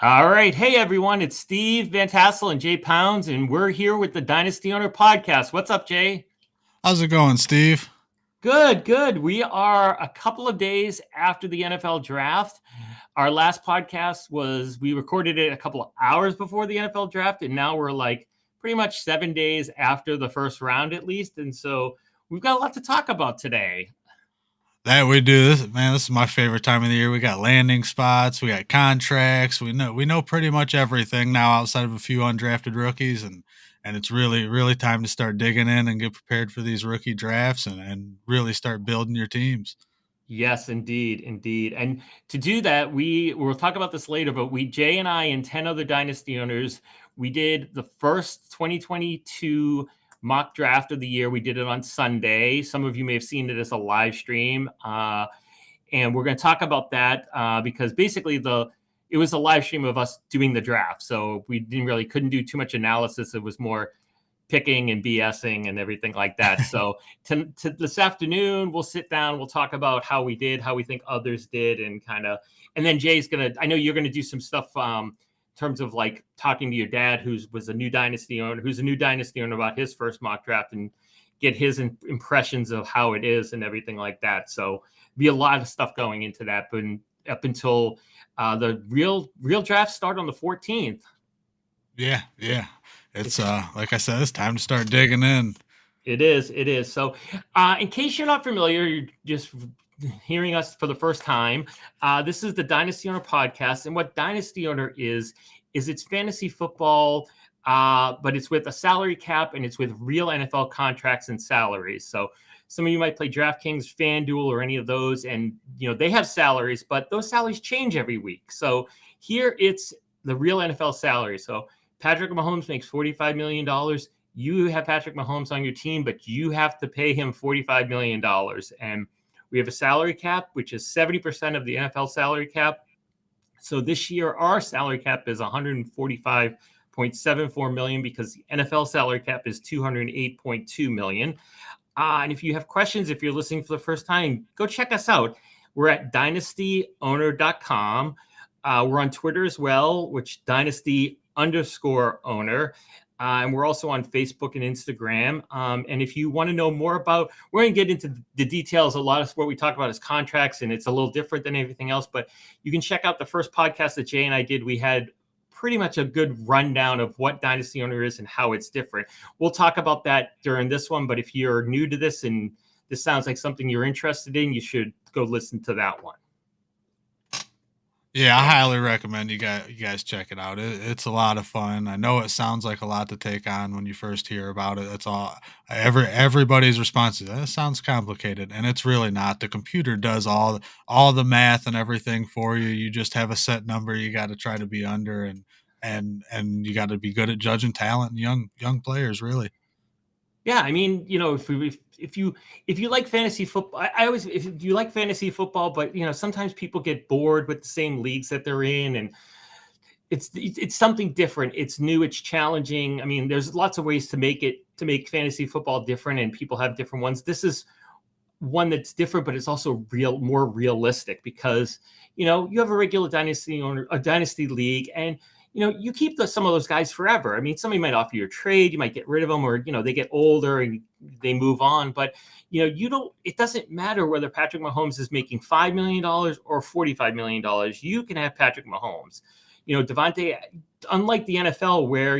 All right. Hey, everyone. It's Steve Van Tassel and Jay Pounds, and we're here with the Dynasty Owner Podcast. What's up, Jay? How's it going, Steve? Good, good. We are a couple of days after the NFL draft. Our last podcast we recorded it a couple of hours before the NFL draft, and now we're like pretty much 7 days after the first round at least. And so we've got a lot to talk about today. That we do this, man. This is my favorite time of the year. We got landing spots, we got contracts. We know pretty much everything now, outside of a few undrafted rookies, and it's really time to start digging in and get prepared for these rookie drafts and really start building your teams. Yes, indeed. And to do that, we'll talk about this later, but Jay and I and 10 other Dynasty owners, we did the first 2022 mock draft of the year. We did it on Sunday. Some of you may have seen it as a live stream. And we're going to talk about that because basically it was a live stream of us doing the draft. So we couldn't do too much analysis. It was more picking and BSing and everything like that. So to this afternoon, we'll sit down, we'll talk about how we did, how we think others did, and then Jay's I know you're gonna do some stuff in terms of like talking to your dad, who's a new Dynasty owner about his first mock draft and get his impressions of how it is and everything like that. So be a lot of stuff going into that, but up until the real drafts start on the 14th. Yeah. It's like I said, it's time to start digging in. It is. So in case you're not familiar, you're just hearing us for the first time. This is the Dynasty Owner Podcast. And what Dynasty Owner is it's fantasy football, but it's with a salary cap and it's with real NFL contracts and salaries. So some of you might play DraftKings, FanDuel, or any of those. And, they have salaries, but those salaries change every week. So here it's the real NFL salary. So Patrick Mahomes makes $45 million. You have Patrick Mahomes on your team, but you have to pay him $45 million. And we have a salary cap, which is 70% of the NFL salary cap. So this year, our salary cap is $145.74 million because the NFL salary cap is $208.2 million. And if you have questions, if you're listening for the first time, go check us out. We're at dynastyowner.com. We're on Twitter as well, which Dynasty_owner. And we're also on Facebook and Instagram. And if you want to know more we're going to get into the details. A lot of what we talk about is contracts, and it's a little different than everything else. But you can check out the first podcast that Jay and I did. We had pretty much a good rundown of what Dynasty Owner is and how it's different. We'll talk about that during this one. But if you're new to this and this sounds like something you're interested in, you should go listen to that one. Yeah, I highly recommend you guys check it out. It's a lot of fun. I know it sounds like a lot to take on when you first hear about it. That's all. Everybody's response is, "That sounds complicated," and it's really not. The computer does all the math and everything for you. You just have a set number you got to try to be under, and you got to be good at judging talent and young players, really. Yeah, I mean, if you like fantasy football, if you like fantasy football, but sometimes people get bored with the same leagues that they're in, and it's something different. It's new, it's challenging. I mean, there's lots of ways to make fantasy football different, and people have different ones. This is one that's different, but it's also more realistic because you have a regular dynasty league, and you keep some of those guys forever. I mean, somebody might offer you a trade, you might get rid of them, or, they get older and they move on. But, it doesn't matter whether Patrick Mahomes is making $5 million or $45 million. You can have Patrick Mahomes. Unlike the NFL where,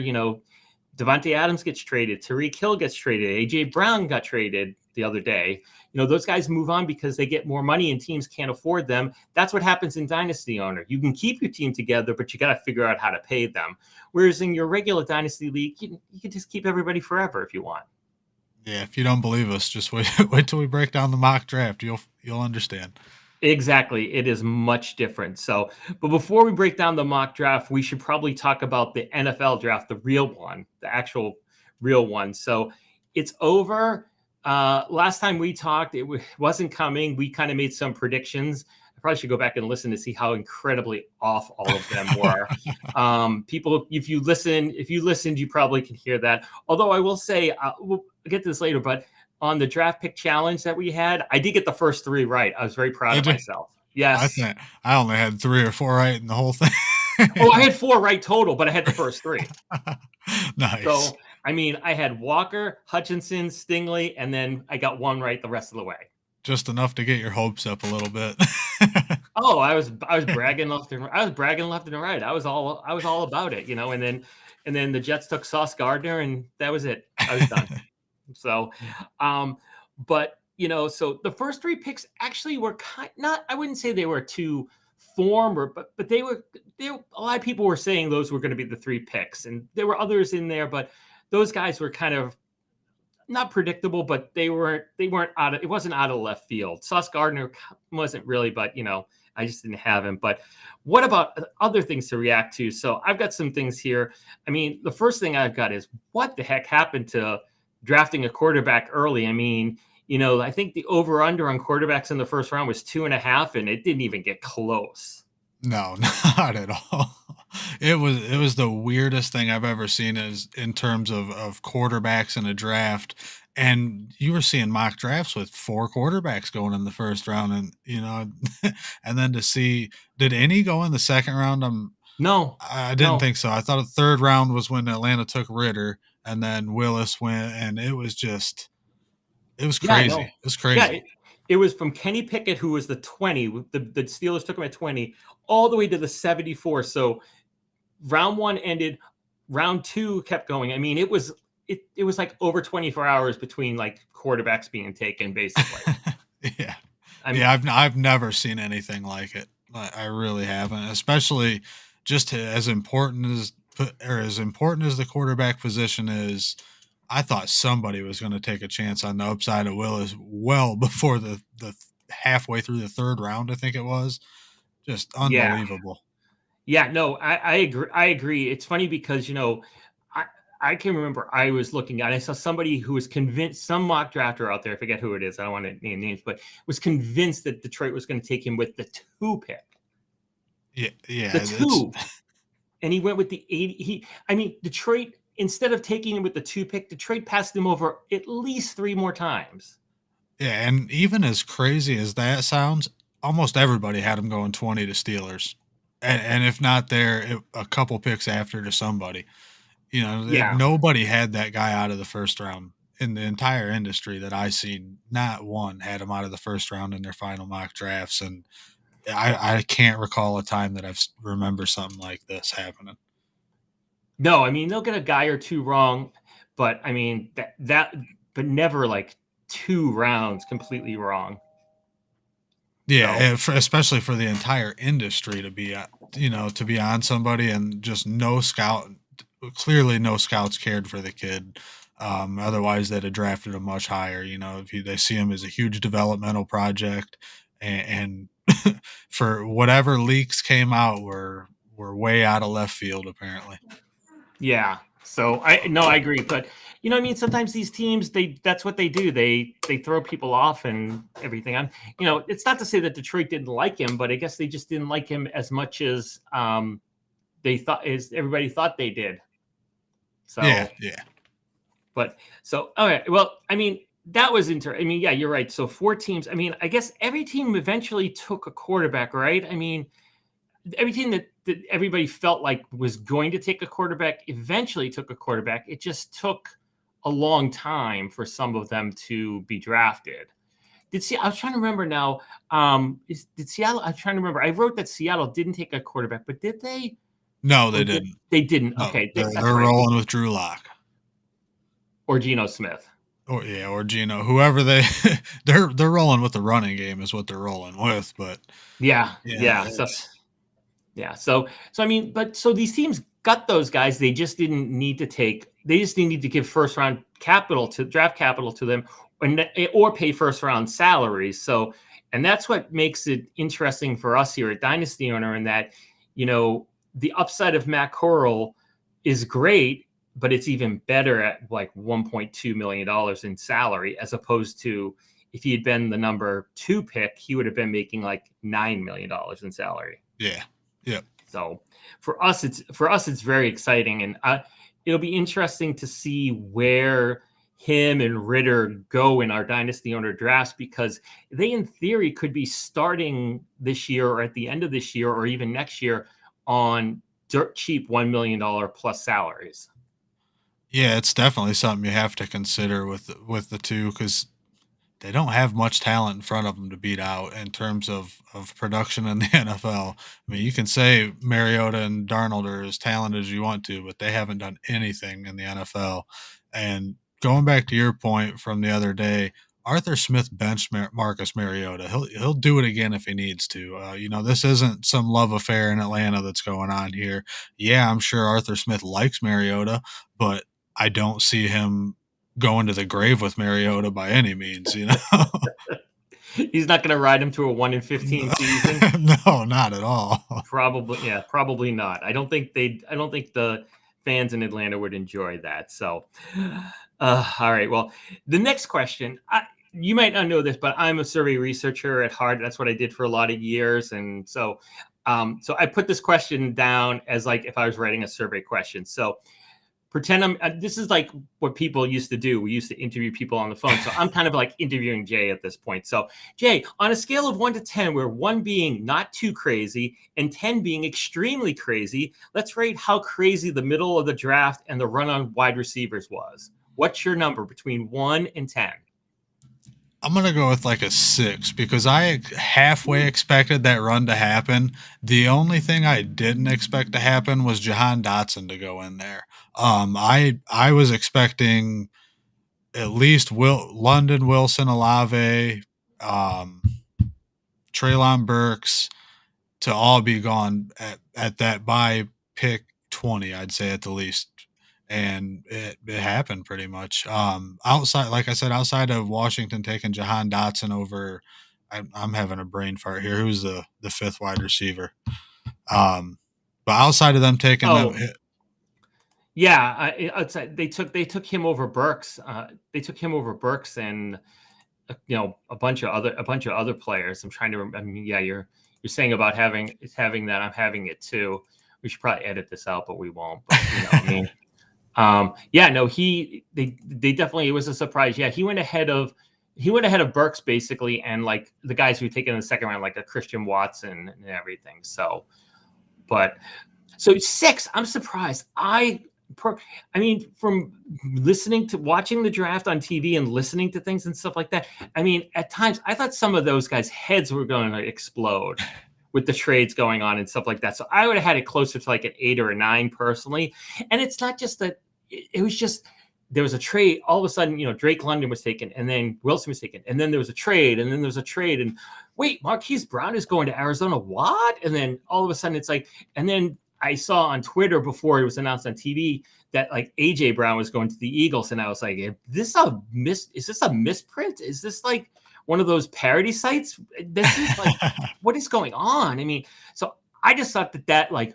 Devontae Adams gets traded, Tyreek Hill gets traded, A.J. Brown got traded the other day. Those guys move on because they get more money and teams can't afford them. That's what happens in Dynasty Owner. You can keep your team together, but you got to figure out how to pay them. Whereas in your regular Dynasty league, you can just keep everybody forever if you want. Yeah, if you don't believe us, just wait till we break down the mock draft. You'll understand. Exactly. It is much different. So, but before we break down the mock draft, we should probably talk about the NFL draft, the real one, the actual real one. So it's over. Last time we talked, it wasn't coming. We kind of made some predictions. I probably should go back and listen to see how incredibly off all of them were. People, if you listened, you probably can hear that. Although I will say, we'll get to this later, but on the draft pick challenge that we had, I did get the first three right. I was very proud of myself. Yes. I only had 3 or 4 right in the whole thing. Oh, I had 4 right total, but I had the first 3. Nice. So, I mean, I had Walker, Hutchinson, Stingley, and then I got 1 right the rest of the way. Just enough to get your hopes up a little bit. Oh, I was bragging left and right. I was all about it, and then the Jets took Sauce Gardner, and that was it. I was done. So, but so the first 3 picks actually were not. I wouldn't say they were too form, but they were. A lot of people were saying those were going to be the 3 picks, and there were others in there, but those guys were kind of not predictable, but they weren't out of. It wasn't out of left field. Sauce Gardner wasn't really, but I just didn't have him. But what about other things to react to? So I've got some things here. I mean, the first thing I've got is what the heck happened to drafting a quarterback early? I mean, I think the over under on quarterbacks in the first round was 2.5, and it didn't even get close. No, not at all. It was the weirdest thing I've ever seen is in terms of quarterbacks in a draft. And you were seeing mock drafts with 4 quarterbacks going in the first round, and and then to see, did any go in the second round? No, I didn't no. think so. I thought the third round was when Atlanta took Ritter, and then Willis went, and it was Yeah, I crazy. know. It was Yeah, crazy. it was from Kenny Pickett, who was the 20. The Steelers took him at 20, all the way to the 74. So round 1 ended, round 2 kept going. I mean, it was like over 24 hours between like quarterbacks being taken, basically. Yeah. I'm Yeah, I've never seen anything like it. I really haven't, especially as important as the quarterback position is. I thought somebody was going to take a chance on the upside of Willis well before the halfway through the third round. I think it was just Yeah, unbelievable. yeah, no, I agree. I agree. It's funny because I I can remember I was looking at. I saw somebody who was convinced, some mock drafter out there. I forget who it is. I don't want to name names, but was convinced that Detroit was going to take him with the 2 pick, Yeah, the yeah, it's 2, and he went with the 80. I mean, Detroit, instead of taking him with the 2 pick, Detroit passed him over at least 3 more times. yeah, and even as crazy as that sounds, almost everybody had him going 20 to Steelers, and if not there, a couple picks after to somebody. Yeah, Nobody had that guy out of the first round in the entire industry that I seen. Not one had him out of the first round in their final mock drafts, and I can't recall a time that remember something like this happening. no, I mean they'll get a guy or 2 wrong, but I mean but never like 2 rounds completely wrong. Yeah, So and especially for the entire industry to be, to be on somebody and just no scout, clearly no scouts cared for the kid. Otherwise, they'd have drafted him much higher. If they see him as a huge developmental project, and for whatever leaks came out were way out of left field, apparently. yeah. So I agree, but I mean sometimes these teams that's what they do. They throw people off and everything. It's not to say that Detroit didn't like him, but I guess they just didn't like him as much as they thought as everybody thought they did. Yeah, So, yeah. but so all right. Well, I mean that was I mean, yeah, you're right. So 4 teams. I mean, I guess every team eventually took a quarterback, right? I mean, every team that everybody felt like was going to take a quarterback eventually took a quarterback. It just took a long time for some of them to be drafted. I was trying to remember now. Did Seattle? I'm trying to remember. I wrote that Seattle didn't take a quarterback, but did they? No, Or they didn't. they didn't? No, Okay, they're that's they're right. rolling with Drew Lock. Or Geno Smith. Or Gino, whoever they're rolling with the running game is what they're rolling with. But Yeah, yeah, yeah. So yeah, so I mean, but so these teams got those guys. They just didn't need to take. They just didn't need to give first round draft capital to them, or pay first round salaries. So, and that's what makes it interesting for us here at Dynasty Owner, in that the upside of Matt Corral is great, but it's even better at like $1.2 million in salary, as opposed to if he had been the number 2 pick, he would have been making like $9 million in salary. yeah, yep. So for us, it's very exciting, and it'll be interesting to see where him and Ritter go in our Dynasty Owner drafts, because they, in theory, could be starting this year or at the end of this year or even next year on dirt cheap $1 million plus salaries. Yeah, it's definitely something you have to consider with the two because they don't have much talent in front of them to beat out in terms of production in the NFL. I mean, you can say Mariota and Darnold are as talented as you want to, but they haven't done anything in the NFL. And going back to your point from the other day, Arthur Smith benched Marcus Mariota. He'll do it again if he needs to. This isn't some love affair in Atlanta that's going on here. Yeah, I'm sure Arthur Smith likes Mariota, but I don't see him going to the grave with Mariota by any means, you know? He's not going to ride him to a 1-15 season. No, not at all. Probably, yeah, probably not. I don't think the fans in Atlanta would enjoy that. So, all right. Well, the next question, you might not know this, but I'm a survey researcher at heart. That's what I did for a lot of years, and so I put this question down as like if I was writing a survey question. So pretend this is like what people used to do. We used to interview people on the phone. So I'm kind of like interviewing Jay at this point. So Jay, on a scale of 1 to 10, where 1 being not too crazy and 10 being extremely crazy, let's rate how crazy the middle of the draft and the run on wide receivers was. What's your number between 1 and 10? I'm going to go with like a 6 because I halfway expected that run to happen. The only thing I didn't expect to happen was Jahan Dotson to go in there. I was expecting at least London, Wilson, Olave, Treylon Burks to all be gone at that by pick 20, I'd say at the least. And it happened pretty much. Outside, like I said, outside of Washington taking Jahan Dotson over, I'm having a brain fart here. Who's the fifth wide receiver? But outside of them taking them, yeah, they took him over Burks. They took him over Burks and a bunch of other players. I'm trying to remember. I mean, yeah, you're saying about having that. I'm having it too. We should probably edit this out, but we won't. But I mean. Yeah, no, they definitely, it was a surprise. Yeah, he went ahead of Burks basically, and like the guys who were taken in the second round, like a Christian Watson and everything. So 6, I'm surprised. I mean, from watching the draft on TV and listening to things and stuff like that, I mean, at times I thought some of those guys' heads were going to explode with the trades going on and stuff like that. So I would have had it closer to like an 8 or a 9 personally. And it's not just that it was just, there was a trade. All of a sudden, Drake London was taken and then Wilson was taken. And then there was a trade and then there's a trade and wait, Marquise Brown is going to Arizona. What? And then all of a sudden it's like, and then I saw on Twitter before it was announced on TV that like AJ Brown was going to the Eagles. And I was like, is this a misprint? Is this like one of those parody sites? This is like, what is going on? I mean, so I just thought that like,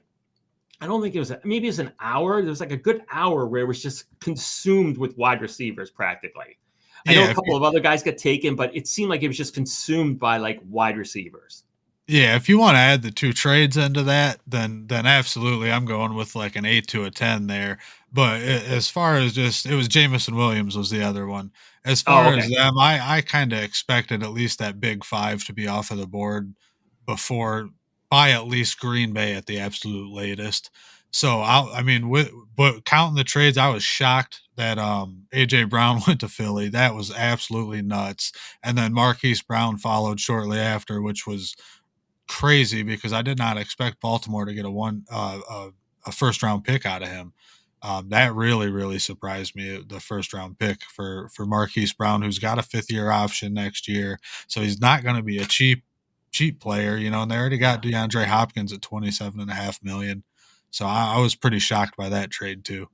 I don't think it was, maybe it was an hour. There was like a good hour where it was just consumed with wide receivers practically. I know a couple of other guys got taken, but it seemed like it was just consumed by like wide receivers. Yeah, if you want to add the 2 trades into that, then absolutely, I'm going with like an 8 to a 10 there. But as far as it was Jameson Williams was the other one. As far as them, I kind of expected at least that big 5 to be off of the board by at least Green Bay at the absolute latest. So but counting the trades, I was shocked that AJ Brown went to Philly. That was absolutely nuts. And then Marquise Brown followed shortly after, which was crazy because I did not expect Baltimore to get a first round pick out of him. That really, really surprised me, the first round pick for Marquise Brown, who's got a 5th-year option next year. So he's not going to be a cheap player, and they already got DeAndre Hopkins at $27.5 million. So I was pretty shocked by that trade too.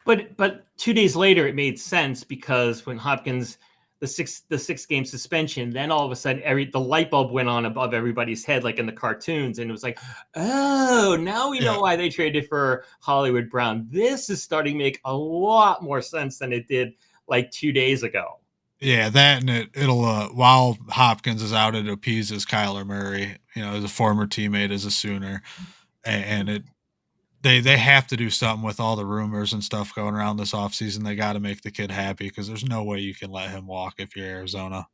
But 2 days later, it made sense because when Hopkins, the 6-game suspension, then all of a sudden the light bulb went on above everybody's head, like in the cartoons, and it was like, oh, now we know why they traded for Hollywood Brown. This is starting to make a lot more sense than it did like 2 days ago. Yeah, that and it'll while Hopkins is out, it appeases Kyler Murray, as a former teammate as a Sooner, and they have to do something with all the rumors and stuff going around this offseason. They got to make the kid happy because there's no way you can let him walk if you're Arizona.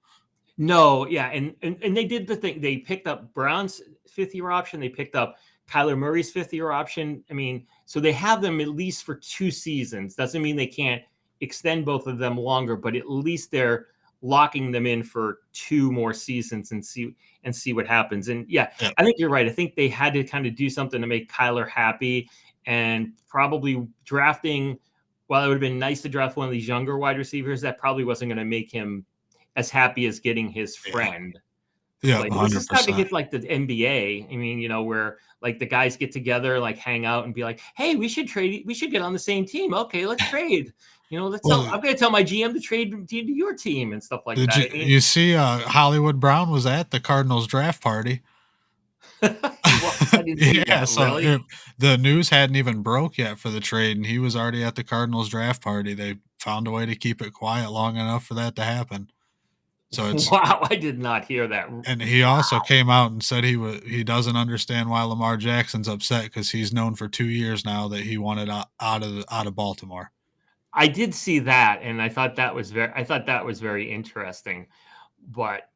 No, yeah, and they did the thing. They picked up Brown's 5th-year option. They picked up Kyler Murray's 5th-year option. I mean, so they have them at least for 2 seasons. Doesn't mean they can't extend both of them longer, but at least they're locking them in for 2 more seasons and see what happens. And yeah, Yep. I think you're right. I think they had to kind of do something to make Kyler happy, and probably drafting. While it would have been nice to draft one of these younger wide receivers, that probably wasn't going to make him as happy as getting his friend. Yeah, Like, this is starting to 100%. get like the NBA. I mean, where like the guys get together, like hang out and be like, "Hey, we should trade. We should get on the same team. Okay, let's trade. Well, I'm going to tell my GM to trade to your team and stuff like did that." you I mean, you see Hollywood Brown was at the Cardinals draft party? he was. I didn't see Yeah, that. so Really? the news hadn't even broke yet for the trade, and he was already at the Cardinals draft party. They found a way to keep it quiet long enough for that to happen. So it's Wow, I did not hear that. and he also came out and said he doesn't understand why Lamar Jackson's upset because he's known for 2 years now that he wanted out of Baltimore. I did see that, and I thought that was very interesting. But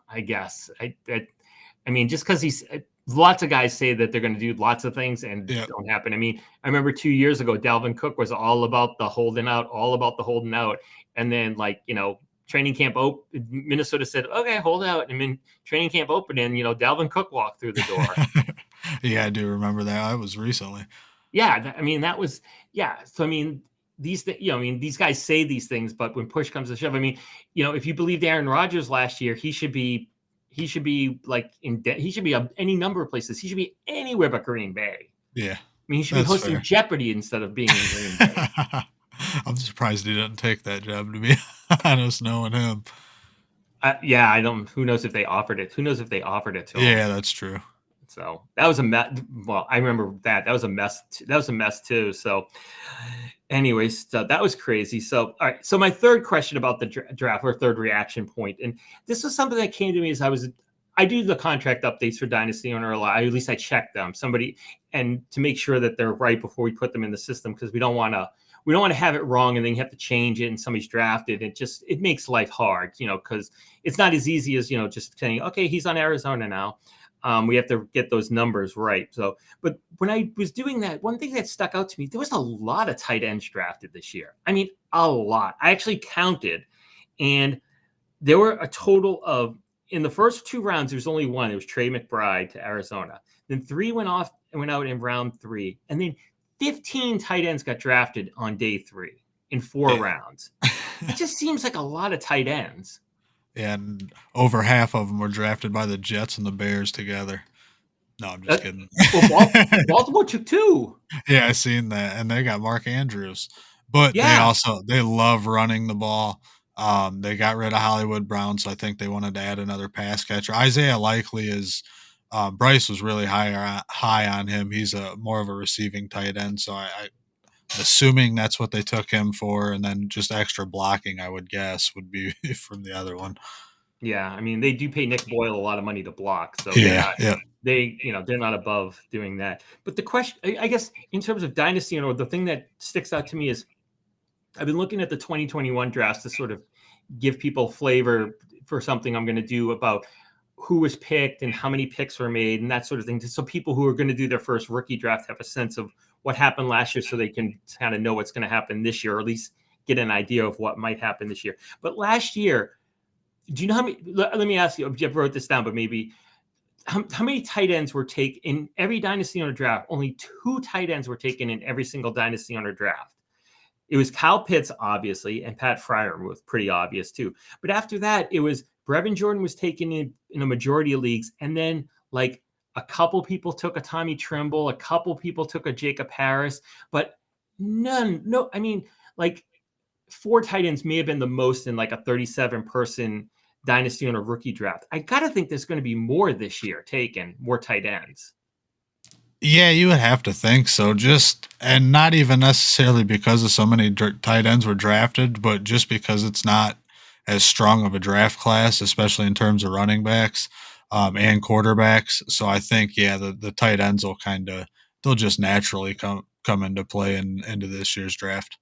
I guess I mean, just because he's lots of guys say that they're going to do lots of things and Yeah, don't happen. I mean, I remember 2 years ago, Dalvin Cook was all about the holding out, and then training camp open, Minnesota said, "Okay, hold out," and then training camp opened, and Dalvin Cook walked through the door. yeah, I do remember that. That was recently. Yeah, I mean, that was yeah. So I mean, these guys say these things, but when push comes to shove, I mean, if you believed Aaron Rodgers last year, he should be like he should be any number of places. He should be anywhere but Green Bay. Yeah, I mean, he should be that's hosting fair. Jeopardy instead of being in Green Bay. I'm surprised he didn't take that job, to be honest, knowing him. Yeah, I don't. Who knows if they offered it? Who knows if they offered it to him? Yeah, that's true. So that was a mess. Well, I remember that. That was a mess. That was a mess too. So, anyways, so that was crazy. So, all right. So my third question about the draft, or third reaction point, and this was something that came to me as I do the contract updates for Dynasty Owner a lot. At least I check them. And to make sure that they're right before we put them in the system, because we don't want to have it wrong and then you have to change it and somebody's drafted. It makes life hard, because it's not as easy as just saying, okay, he's on Arizona now. We have to get those numbers right. So, but when I was doing that, one thing that stuck out to me, there was a lot of tight ends drafted this year. I mean, a lot. I actually counted, and there were a total of, in the first 2 rounds, there was only one. It was Trey McBride to Arizona. Then 3 went out in round 3, and then 15 tight ends got drafted on day 3 in 4 rounds. It just seems like a lot of tight ends. And over half of them were drafted by the Jets and the Bears together. No, I'm just kidding. Well, Baltimore took 2. Yeah, I seen that, and they got Mark Andrews, but Yeah. they love running the ball. They got rid of Hollywood Brown, so I think they wanted to add another pass catcher. Isaiah Likely is Bryce was really high on him. He's more of a receiving tight end, so I'm assuming that's what they took him for, and then just extra blocking, I would guess, would be from the other one. Yeah, I mean, they do pay Nick Boyle a lot of money to block, so Yeah, yeah. they're not above doing that. But the question, I guess, in terms of Dynasty, the thing that sticks out to me is I've been looking at the 2021 drafts to sort of give people flavor for something I'm going to do about who was picked and how many picks were made and that sort of thing. So people who are going to do their first rookie draft have a sense of what happened last year, so they can kind of know what's going to happen this year, or at least get an idea of what might happen this year. But last year, do you know how many? Let me ask you. I wrote this down, but maybe how many tight ends were taken in every Dynasty Owner draft? Only 2 tight ends were taken in every single Dynasty Owner draft. It was Kyle Pitts, obviously, and Pat Fryer was pretty obvious too. But after that, it was Brevin Jordan was taken in a majority of leagues, and then like a couple people took a Tommy Trimble, a couple people took a Jacob Harris, but no, I mean, like 4 tight ends may have been the most in like a 37-person Dynasty Owner rookie draft. I got to think there's going to be more this year taken, more tight ends. Yeah, you would have to think so. And not even necessarily because of so many tight ends were drafted, but just because it's not as strong of a draft class, especially in terms of running backs and quarterbacks. So I think, yeah, the tight ends will they'll just naturally come into play into this year's draft.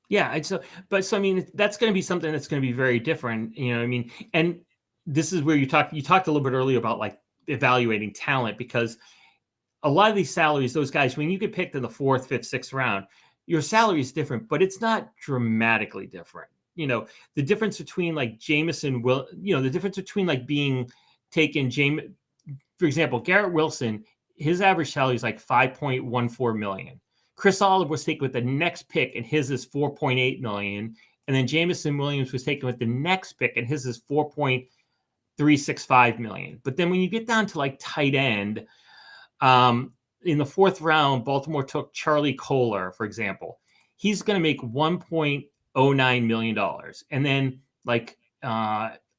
Yeah, so I mean, that's going to be something that's going to be very different. I mean, and this is where you talked a little bit earlier about like evaluating talent, because a lot of these salaries, those guys, when you get picked in the fourth, fifth, sixth round, your salary is different, but it's not dramatically different. The difference between like Jameson will, the difference between like being taken for example, Garrett Wilson, his average salary is like 5.14 million. Chris Olive was taken with the next pick, and his is 4.8 million. And then Jameson Williams was taken with the next pick, and his is 4.365 million. But then when you get down to like tight end, in the fourth round, Baltimore took Charlie Kohler, for example. He's going to make $1.09 million. And then like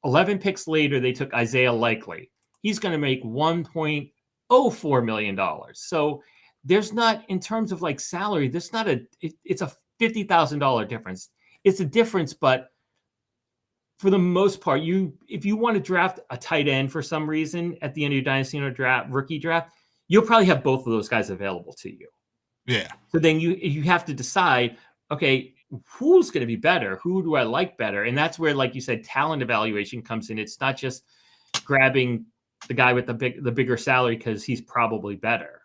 11 picks later, they took Isaiah Likely. He's going to make $1.04 million. So there's not, in terms of like salary, there's not it's a $50,000 difference. It's a difference, but for the most part, if you want to draft a tight end for some reason at the end of your dynasty rookie draft, you'll probably have both of those guys available to you. Yeah. So then you have to decide, okay, who's going to be better? Who do I like better? And that's where, like you said, talent evaluation comes in. It's not just grabbing the guy with the bigger salary because he's probably better.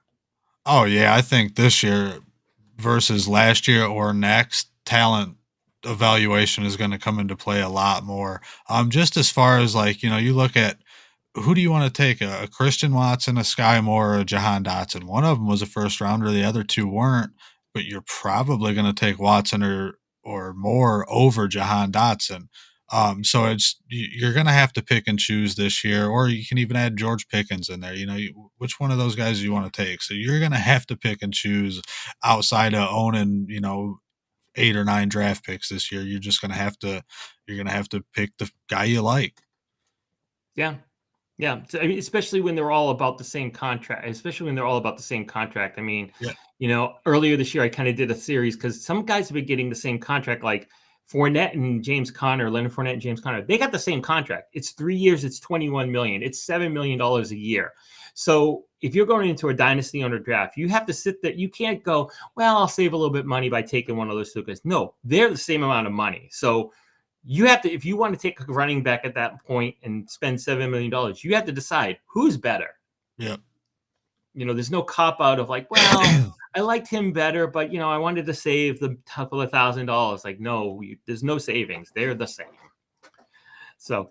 Oh yeah, I think this year versus last year or next, talent evaluation is going to come into play a lot more. Just as far as like, you look at who do you want to take, a Christian Watson, a Sky Moore, or a Jahan Dotson? One of them was a first rounder, the other two weren't, but you're probably going to take Watson or Moore over Jahan Dotson. So you're going to have to pick and choose this year, or you can even add George Pickens in there. Which one of those guys do you want to take? So you're going to have to pick and choose outside of owning, 8 or 9 draft picks this year. You're going to have to pick the guy you like. Yeah. Yeah. So, I mean, especially when they're all about the same contract, I mean, Yeah. Earlier this year, I kind of did a series because some guys have been getting the same contract, like Leonard Fournette and James Conner. They got the same contract. It's 3 years. It's $21 million. It's $7 million a year. So if you're going into a dynasty owner draft, you have to sit there. You can't go, well, I'll save a little bit of money by taking one of those two guys. No, they're the same amount of money. So you have to, if you want to take a running back at that point and spend $7 million, you have to decide who's better. Yep. There's no cop out of like, well, I liked him better, but I wanted to save the couple of $1,000. Like, no, there's no savings. They're the same. So,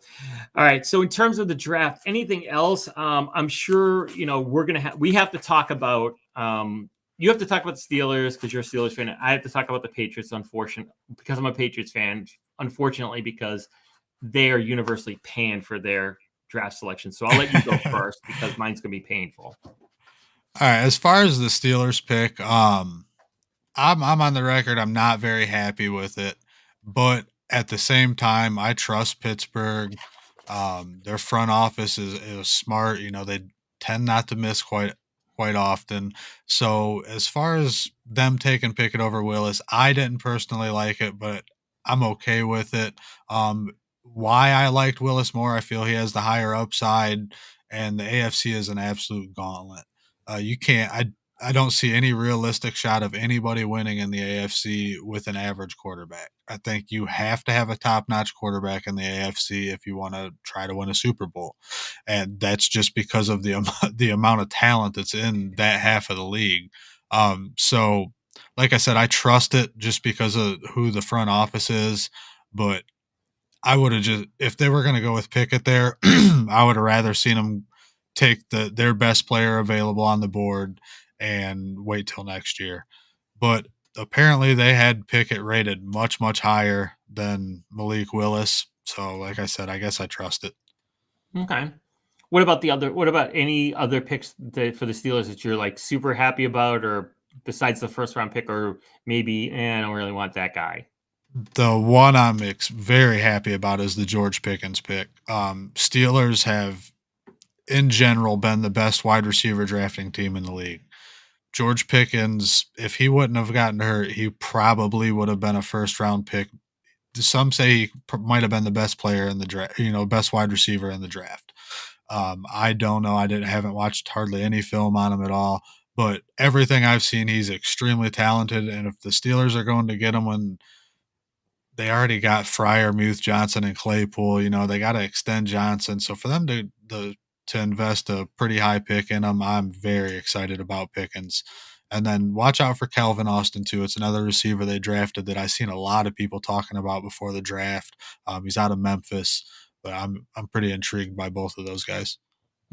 all right. So in terms of the draft, anything else? I'm sure, we have to talk about, you have to talk about the Steelers because you're a Steelers fan. I have to talk about the Patriots, because I'm a Patriots fan, unfortunately, because they are universally panned for their draft selection. So I'll let you go first because mine's going to be painful. All right. As far as the Steelers pick, I'm on the record. I'm not very happy with it, but at the same time, I trust Pittsburgh. Their front office is smart. They tend not to miss quite often. So as far as them taking Pickett over Willis, I didn't personally like it, but I'm okay with it. Why I liked Willis more, I feel he has the higher upside, and the AFC is an absolute gauntlet. You can't. I don't see any realistic shot of anybody winning in the AFC with an average quarterback. I think you have to have a top-notch quarterback in the AFC if you want to try to win a Super Bowl, and that's just because of the amount of talent that's in that half of the league. So, like I said, I trust it just because of who the front office is, but I would have just, if they were going to go with Pickett there, I would have rather seen them take their best player available on the board and wait till next year. But apparently they had Pickett rated much, much higher than Malik Willis. So, like I said, I guess I trust it. Okay. What about any other picks for the Steelers that you're like super happy about, or besides the first round pick, or maybe, I don't really want that guy? The one I'm very happy about is the George Pickens pick. Steelers have, in general, been the best wide receiver drafting team in the league. George Pickens, if he wouldn't have gotten hurt, he probably would have been a first round pick. Some say he might have been the best player in the draft, best wide receiver in the draft. I don't know. Haven't watched hardly any film on him at all, but everything I've seen, he's extremely talented. And if the Steelers are going to get him when they already got Fryer, Muth, Johnson, and Claypool, they got to extend Johnson. So for them to to invest a pretty high pick in him. I'm very excited about Pickens. And then watch out for Calvin Austin too. It's another receiver they drafted that I've seen a lot of people talking about before the draft. He's out of Memphis, but I'm pretty intrigued by both of those guys.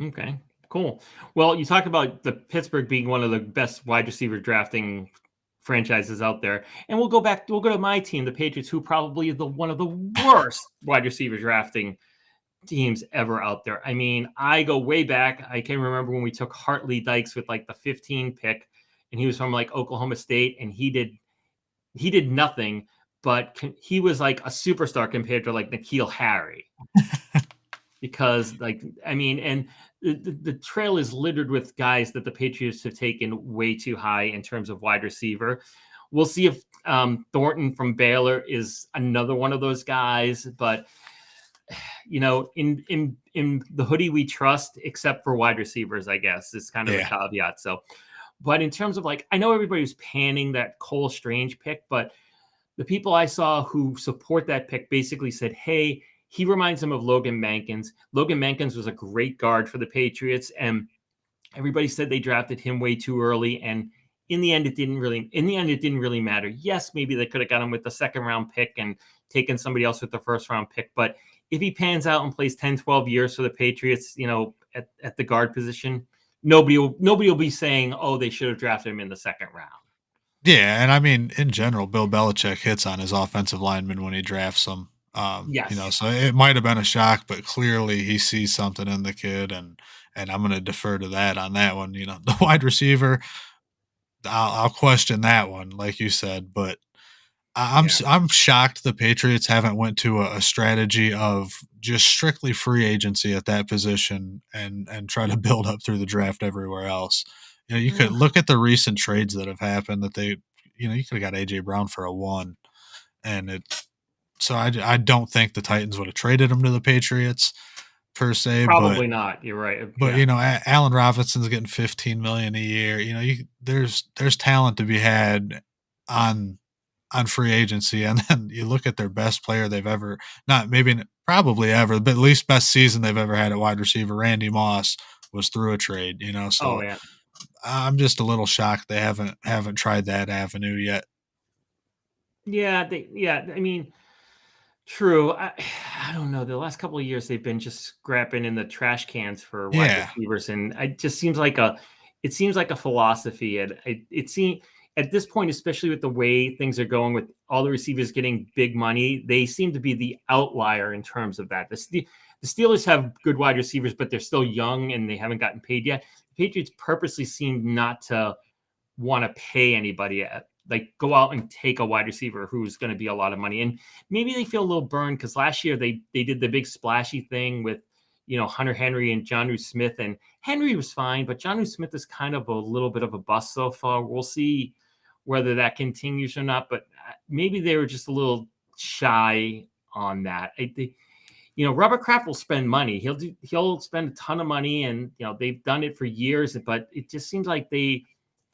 Okay, cool. Well, you talk about the Pittsburgh being one of the best wide receiver drafting franchises out there, and we'll go back. We'll go to my team, the Patriots, who probably is the one of the worst wide receiver drafting teams ever out there. I mean, I go way back. I can remember when we took Hartley Dykes with like the 15 pick, and he was from like Oklahoma State, and he did nothing, but he was like a superstar compared to like N'Keal Harry. Because like, I mean, and the trail is littered with guys that the Patriots have taken way too high in terms of wide receiver. We'll see if Thornton from Baylor is another one of those guys, but you know, in the hoodie we trust, except for wide receivers, I guess is kind of the caveat. So, but in terms of like, I know everybody was panning that Cole Strange pick, but the people I saw who support that pick basically said, hey, he reminds them of Logan Mankins. Logan Mankins was a great guard for the Patriots, and everybody said they drafted him way too early. And in the end, it didn't really matter. Yes, maybe they could have got him with the second round pick and taken somebody else with the first round pick. But if he pans out and plays 10, 12 years for the Patriots, you know, at the guard position, nobody will be saying, oh, they should have drafted him in the second round. Yeah, and I mean, in general, Bill Belichick hits on his offensive linemen when he drafts them. Yes. You know, so it might have been a shock, but clearly he sees something in the kid, and I'm going to defer to that on that one. You know, the wide receiver, I'll question that one, like you said, but I'm shocked the Patriots haven't went to a strategy of just strictly free agency at that position and try to build up through the draft everywhere else. You know, you could look at the recent trades that have happened that they, you know, you could have got AJ Brown for a 1, and it. So I don't think the Titans would have traded him to the Patriots per se, Probably not. You're right. but you know, Allen Robinson's getting 15 million a year. You know, there's talent to be had on free agency, and then you look at their best player they've ever not maybe probably ever, but at least best season they've ever had at wide receiver, Randy Moss, was through a trade. You know, so yeah. I'm just a little shocked they haven't tried that avenue yet. Yeah, I mean, true. I don't know. The last couple of years they've been just scrapping in the trash cans for wide Yeah. receivers, and it just seems like a philosophy. And it seems at this point, especially with the way things are going, with all the receivers getting big money, they seem to be the outlier in terms of that. The Steelers have good wide receivers, but they're still young and they haven't gotten paid yet. The Patriots purposely seem not to want to pay anybody like go out and take a wide receiver who's going to be a lot of money. And maybe they feel a little burned because last year they did the big splashy thing with, you know, Hunter Henry and Jonnu Smith, and Henry was fine, but Jonnu Smith is kind of a little bit of a bust so far. We'll see whether that continues or not, but maybe they were just a little shy on that. You know, Robert Kraft will spend money. He'll spend a ton of money, and you know they've done it for years. But it just seems like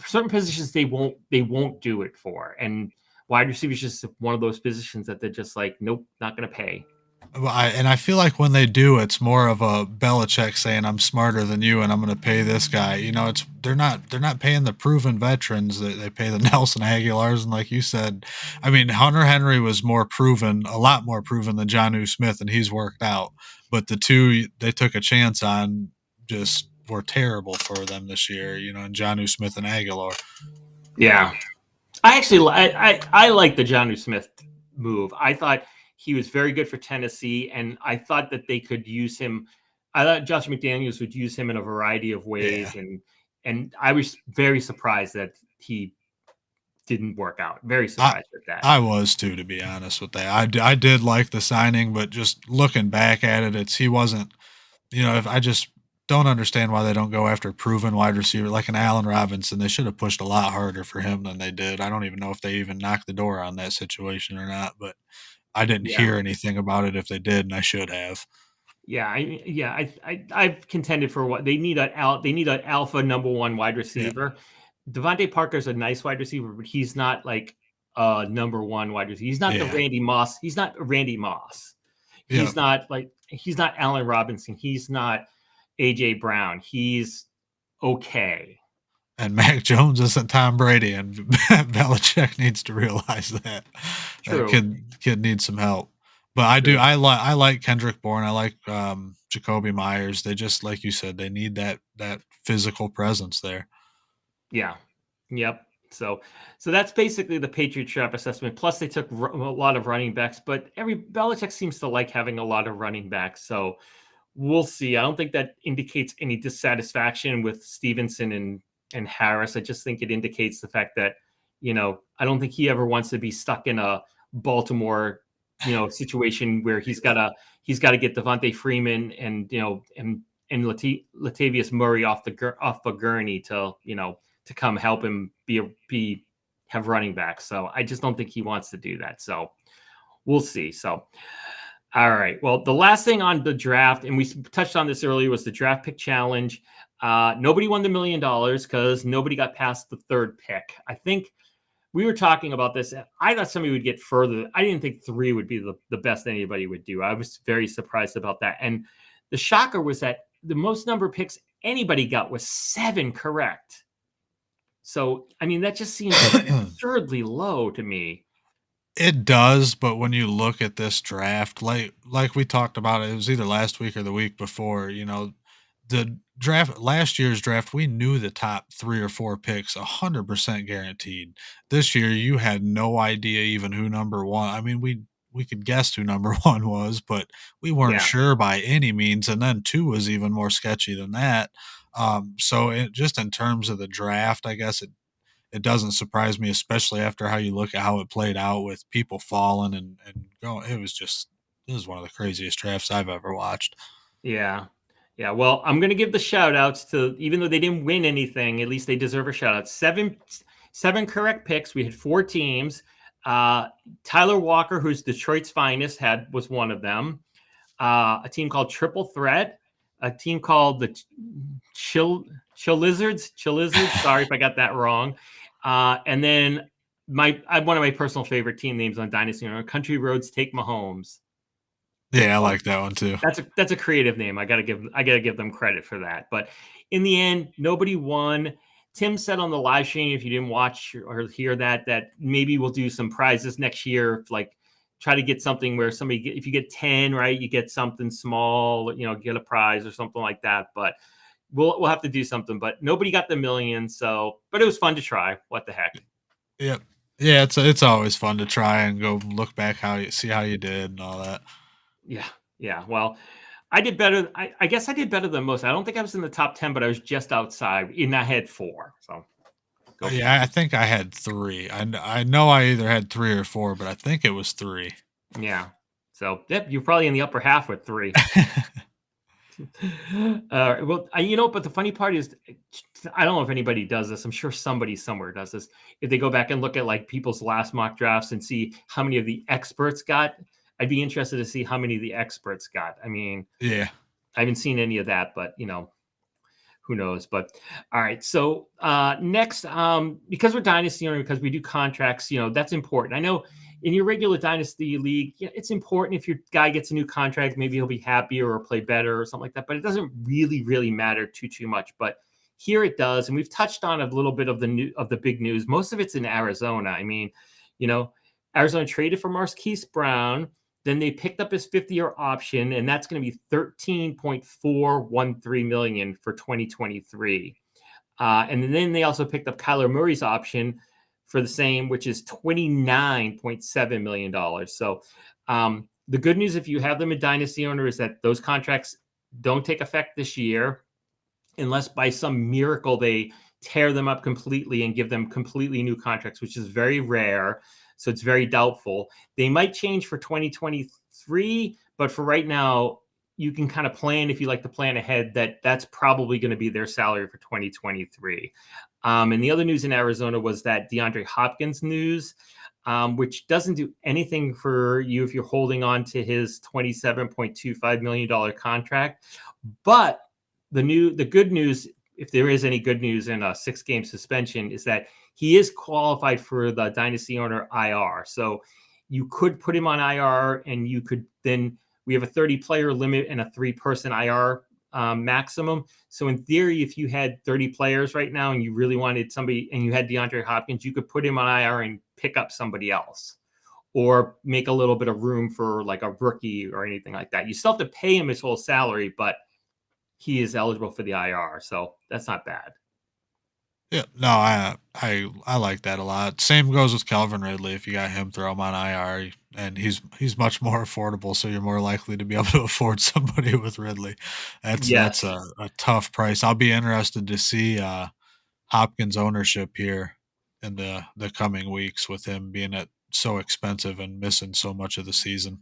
certain positions they won't do it for, and wide receivers just one of those positions that they're just like, nope, not going to pay. Well, I feel like when they do, it's more of a Belichick saying, "I'm smarter than you, and I'm going to pay this guy." You know, they're not paying the proven veterans. They pay the Nelson Aguilars, and like you said, I mean, Hunter Henry was a lot more proven than Jonnu Smith, and he's worked out. But the two they took a chance on just were terrible for them this year. You know, and Jonnu Smith and Aguilar. Yeah, I like the Jonnu Smith move. I thought he was very good for Tennessee, and I thought that they could use him. I thought Josh McDaniels would use him in a variety of ways, and I was very surprised that he didn't work out. Very surprised at that. I was too, to be honest with that. I did like the signing, but just looking back at it, he wasn't. You know, if I just don't understand why they don't go after a proven wide receiver like an Allen Robinson. They should have pushed a lot harder for him than they did. I don't even know if they even knocked the door on that situation or not, but I didn't hear anything about it if they did, and I should have. Yeah, I've contended for what they need. They need an alpha number one wide receiver. Devontae Parker's a nice wide receiver, but he's not like a number one wide receiver. He's not the Randy Moss. He's not Randy Moss. He's not Allen Robinson. He's not AJ Brown. He's okay. And Mac Jones isn't Tom Brady, and Belichick needs to realize that that True. kid needs some help. But I do True. I like Kendrick Bourne. I like Jacoby Myers. They just like you said, they need that physical presence there. Yeah. Yep. So that's basically the Patriot trap assessment. Plus, they took a lot of running backs, but every Belichick seems to like having a lot of running backs. So we'll see. I don't think that indicates any dissatisfaction with Stevenson and Harris. I just think it indicates the fact that, I don't think he ever wants to be stuck in a Baltimore, situation where he's got to get Devontae Freeman and Latavius Murray off a gurney to come help him have running backs. So I just don't think he wants to do that. So we'll see. So all right. Well, the last thing on the draft, and we touched on this earlier, was the draft pick challenge. Nobody won the $1 million because nobody got past the third pick. I think we were talking about this. I thought somebody would get further. I didn't think 3 would be the best anybody would do. I was very surprised about that. And the shocker was that the most number of picks anybody got was 7 correct. So, I mean, that just seems absurdly low to me. It does, but when you look at this draft, like we talked about, it was either last week or the week before, the draft last year's draft, we knew the top 3 or 4 picks 100% guaranteed. This year you had no idea even who number 1. I mean, we could guess who number 1 was, but we weren't Yeah. sure by any means, and then 2 was even more sketchy than that. So just in terms of the draft, I guess it doesn't surprise me, especially after how you look at how it played out with people falling and going. It was one of the craziest drafts I've ever watched. Yeah. Yeah. Well, I'm going to give the shout outs to, even though they didn't win anything, at least they deserve a shout out. Seven correct picks. We had 4 teams. Tyler Walker, who's Detroit's finest, was one of them. A team called Triple Threat, a team called the Chill Lizards. Sorry if I got that wrong. And then one of my personal favorite team names on Dynasty, Country Roads Take Mahomes. Yeah, I like that one too. That's a creative name. I gotta give them credit for that. But in the end, nobody won. Tim said on the live stream, if you didn't watch or hear that maybe we'll do some prizes next year, like try to get something where if you get 10, right, you get something small, get a prize or something like that. But we'll have to do something. But nobody got the $1 million, but it was fun to try. What the heck? Yep. Yeah, it's always fun to try and go look back see how you did and all that. Yeah. Yeah. Well, I did better. I guess I did better than most. I don't think I was in the top 10, but I was just outside, and I had 4. So, yeah, I think I had 3. I know I either had 3 or 4, but I think it was 3. Yeah. So, yep, you're probably in the upper half with 3. Well, but the funny part is, I don't know if anybody does this. I'm sure somebody somewhere does this. If they go back and look at like people's last mock drafts and see how many of the experts got, I'd be interested to see how many of the experts got. I mean, yeah, I haven't seen any of that, but who knows? But all right. So next, because we're Dynasty owner, because we do contracts, that's important. I know in your regular Dynasty league, it's important if your guy gets a new contract, maybe he'll be happier or play better or something like that. But it doesn't really, really matter too much. But here it does, and we've touched on a little bit of the big news. Most of it's in Arizona. I mean, Arizona traded for Marquis Brown. Then they picked up his 5th-year option, and that's going to be $13.413 million for 2023. And then they also picked up Kyler Murray's option for the same, which is $29.7 million. So the good news, if you have them in Dynasty owner, is that those contracts don't take effect this year, unless by some miracle they tear them up completely and give them completely new contracts, which is very rare. So it's very doubtful. They might change for 2023, but for right now, you can kind of plan, if you like to plan ahead, that's probably going to be their salary for 2023. And the other news in Arizona was that DeAndre Hopkins news, which doesn't do anything for you if you're holding on to his $27.25 million contract. But the good news, if there is any good news in a 6-game suspension, is that he is qualified for the Dynasty owner IR. So you could put him on IR, and we have a 30-player limit and a 3-person IR maximum. So in theory, if you had 30 players right now and you really wanted somebody and you had DeAndre Hopkins, you could put him on IR and pick up somebody else or make a little bit of room for like a rookie or anything like that. You still have to pay him his whole salary, but he is eligible for the IR. So that's not bad. Yeah, no, I like that a lot. Same goes with Calvin Ridley. If you got him, throw him on IR, and he's much more affordable, so you're more likely to be able to afford somebody with Ridley. That's Yes. a tough price. I'll be interested to see Hopkins' ownership here in the coming weeks with him being at so expensive and missing so much of the season.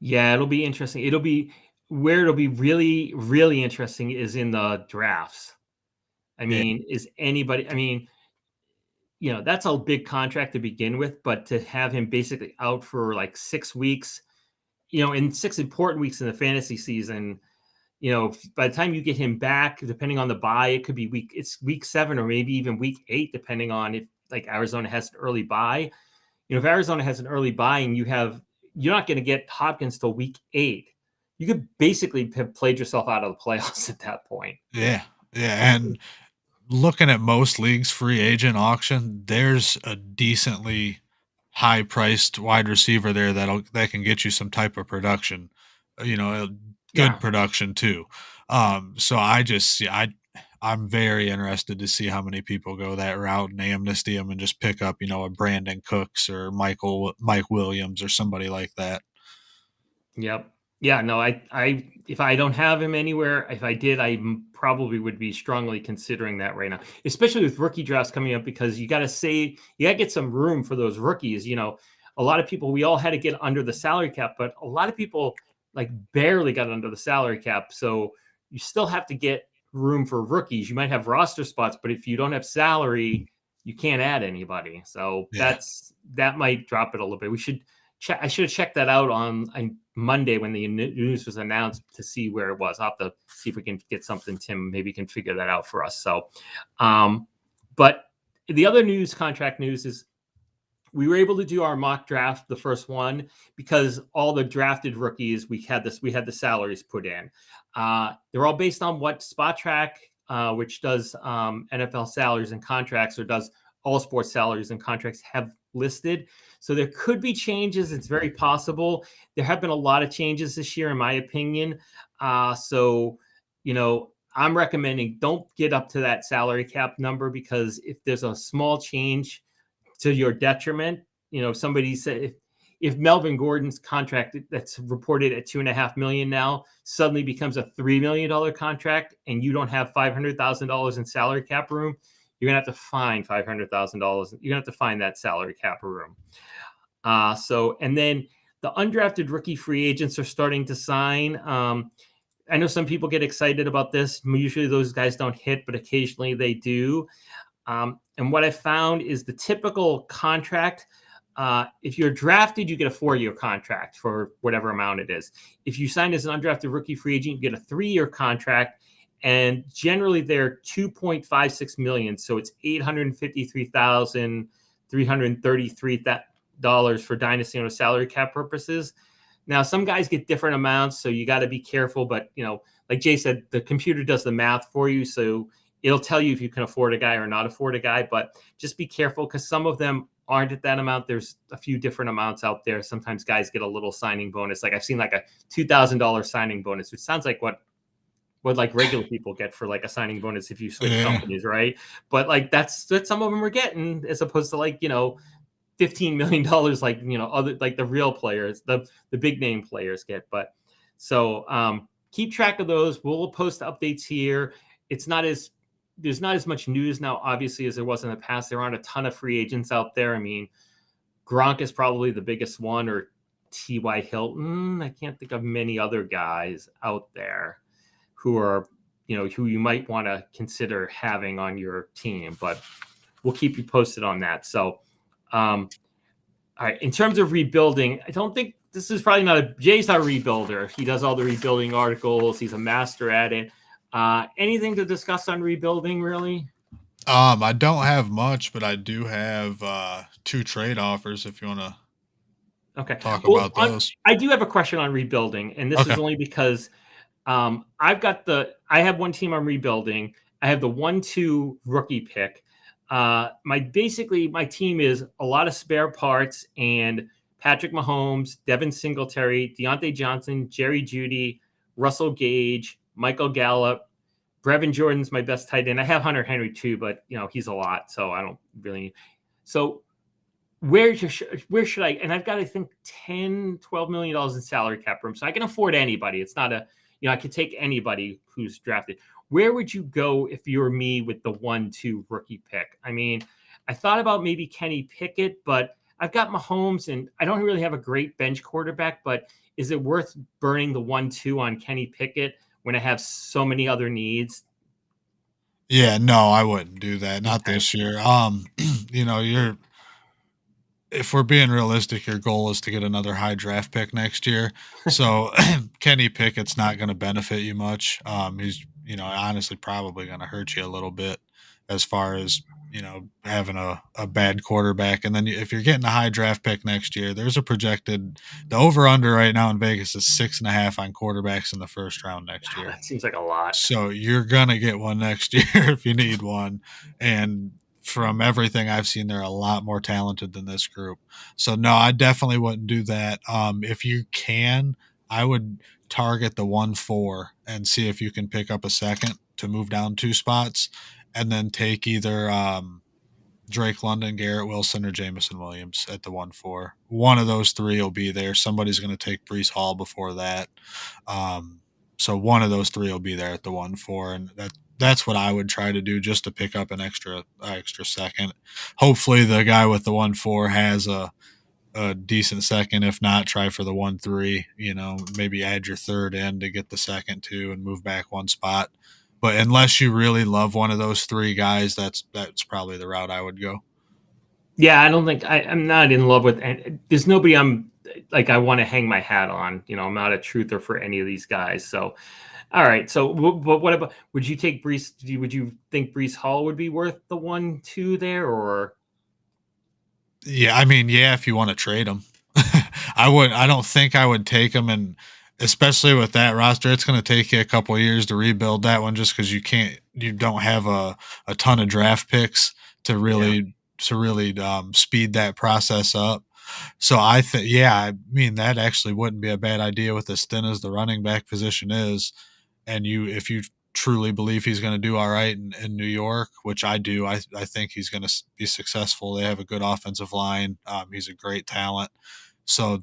Yeah, it'll be interesting. It'll be really, really interesting is in the drafts. I Yeah, mean, is anybody, I mean, that's a big contract to begin with, but to have him basically out for like 6 weeks, in 6 important weeks in the fantasy season, by the time you get him back, depending on the bye, it could be it's week 7 or maybe even week 8, depending on if like Arizona has an early bye. If Arizona has an early bye and you're not going to get Hopkins till week 8, you could basically have played yourself out of the playoffs at that point. yeah, yeah, and looking at most leagues' free agent auction, there's a decently high priced wide receiver there that can get you some type of production, good Yeah. production too. So I'm very interested to see how many people go that route and amnesty him and just pick up, a Brandon Cooks or Mike Williams or somebody like that. Yep. Yeah, no, if I don't have him anywhere, if I did, probably would be strongly considering that right now, especially with rookie drafts coming up, because you got to get some room for those rookies. A lot of people, we all had to get under the salary cap, but a lot of people like barely got under the salary cap. So you still have to get room for rookies. You might have roster spots, but if you don't have salary, you can't add anybody. So Yeah. that might drop it a little bit. I should have checked that out on Monday when the news was announced to see where it was. I'll have to see if we can get something. Tim maybe can figure that out for us. So, but the other contract news is we were able to do our mock draft, the first one, because all the drafted rookies, we had the salaries put in. They're all based on what Spot Track, which does NFL salaries and contracts, or does all sports salaries and contracts, have listed. So there could be changes. It's very possible. There have been a lot of changes this year, in my opinion. So, I'm recommending don't get up to that salary cap number, because if there's a small change to your detriment, somebody said if Melvin Gordon's contract that's reported at $2.5 million now suddenly becomes a $3 million contract, and you don't have $500,000 in salary cap room, you're gonna have to find $500,000. You're gonna have to find that salary cap room. And then the undrafted rookie free agents are starting to sign. I know some people get excited about this. Usually those guys don't hit, but occasionally they do. And what I found is the typical contract. If you're drafted, you get a 4-year contract for whatever amount it is. If you sign as an undrafted rookie free agent, you get a 3-year contract. And generally they're $2.56 million. So it's $853,333 for Dynasty on a salary cap purposes. Now, some guys get different amounts, so you got to be careful. But, like Jay said, the computer does the math for you. So it'll tell you if you can afford a guy or not afford a guy. But just be careful, because some of them aren't at that amount. There's a few different amounts out there. Sometimes guys get a little signing bonus. Like I've seen like a $2,000 signing bonus, which sounds like what like regular people get for like a signing bonus if you switch Yeah. companies, right? But like that's what some of them are getting, as opposed to like, $15 million, like, other, like the real players, the big name players get. But so keep track of those. We'll post updates here. There's not as much news now, obviously, as there was in the past. There aren't a ton of free agents out there. I mean, Gronk is probably the biggest one, or T.Y. Hilton. I can't think of many other guys out there who are, who you might want to consider having on your team, but we'll keep you posted on that. So, all right. In terms of rebuilding, I don't think this is probably Jay's not a rebuilder. He does all the rebuilding articles. He's a master at it. Anything to discuss on rebuilding, really? I don't have much, but I do have 2 trade offers if you want to Okay. talk Well, about those. I do have a question on rebuilding, and this Okay. is only because I have one team I'm rebuilding. I have the 1-2 rookie pick. My team is a lot of spare parts and Patrick Mahomes, Devin Singletary, Deontay Johnson, Jerry Jeudy, Russell Gage, Michael Gallup, Brevin Jordan's my best tight end. I have Hunter Henry too, but he's a lot, so I don't really. So where should I? And I've got, I think, $10-12 million in salary cap room, so I can afford anybody. It's not I could take anybody who's drafted. Where would you go if you were me with the 1-2 rookie pick? I mean, I thought about maybe Kenny Pickett, but I've got Mahomes, and I don't really have a great bench quarterback. But is it worth burning the 1-2 on Kenny Pickett when I have so many other needs? Yeah, no, I wouldn't do that. Not Okay. this year. You're if we're being realistic, your goal is to get another high draft pick next year. So Kenny Pickett's not going to benefit you much. He's, honestly probably going to hurt you a little bit as far as, having a bad quarterback. And then if you're getting a high draft pick next year, there's the over under right now in Vegas is 6.5 on quarterbacks in the first round next year. That seems like a lot. So you're going to get one next year if you need one. And from everything I've seen, they're a lot more talented than this group. So no, I definitely wouldn't do that. If you can, I would target the 1-4 and see if you can pick up a second to move down 2 spots, and then take either Drake London, Garrett Wilson, or Jamison Williams at the 1-4. One of those 3 will be there. Somebody's going to take Breece Hall before that. So one of those 3 will be there at the 1-4, and that's what I would try to do, just to pick up an extra second. Hopefully the guy with the 1-4 has a decent second. If not, try for the 1-3. Maybe add your third in to get the second too and move back 1 spot. But unless you really love one of those 3 guys, that's probably the route I would go. Yeah, I don't think I'm not in love with. And there's nobody I want to hang my hat on. I'm not a truther for any of these guys. So, all right. So, but what about? Would you take Breece? Would you think Breece Hall would be worth the 1-2 there, or? Yeah, I mean, yeah, if you want to trade him, I don't think I would take him, and especially with that roster, it's going to take you a couple of years to rebuild that one, just because you don't have a ton of draft picks to really speed that process up. So I think, yeah, I mean, that actually wouldn't be a bad idea with as thin as the running back position is. And if you truly believe he's going to do all right in New York, which I do, I think he's going to be successful. They have a good offensive line. He's a great talent. So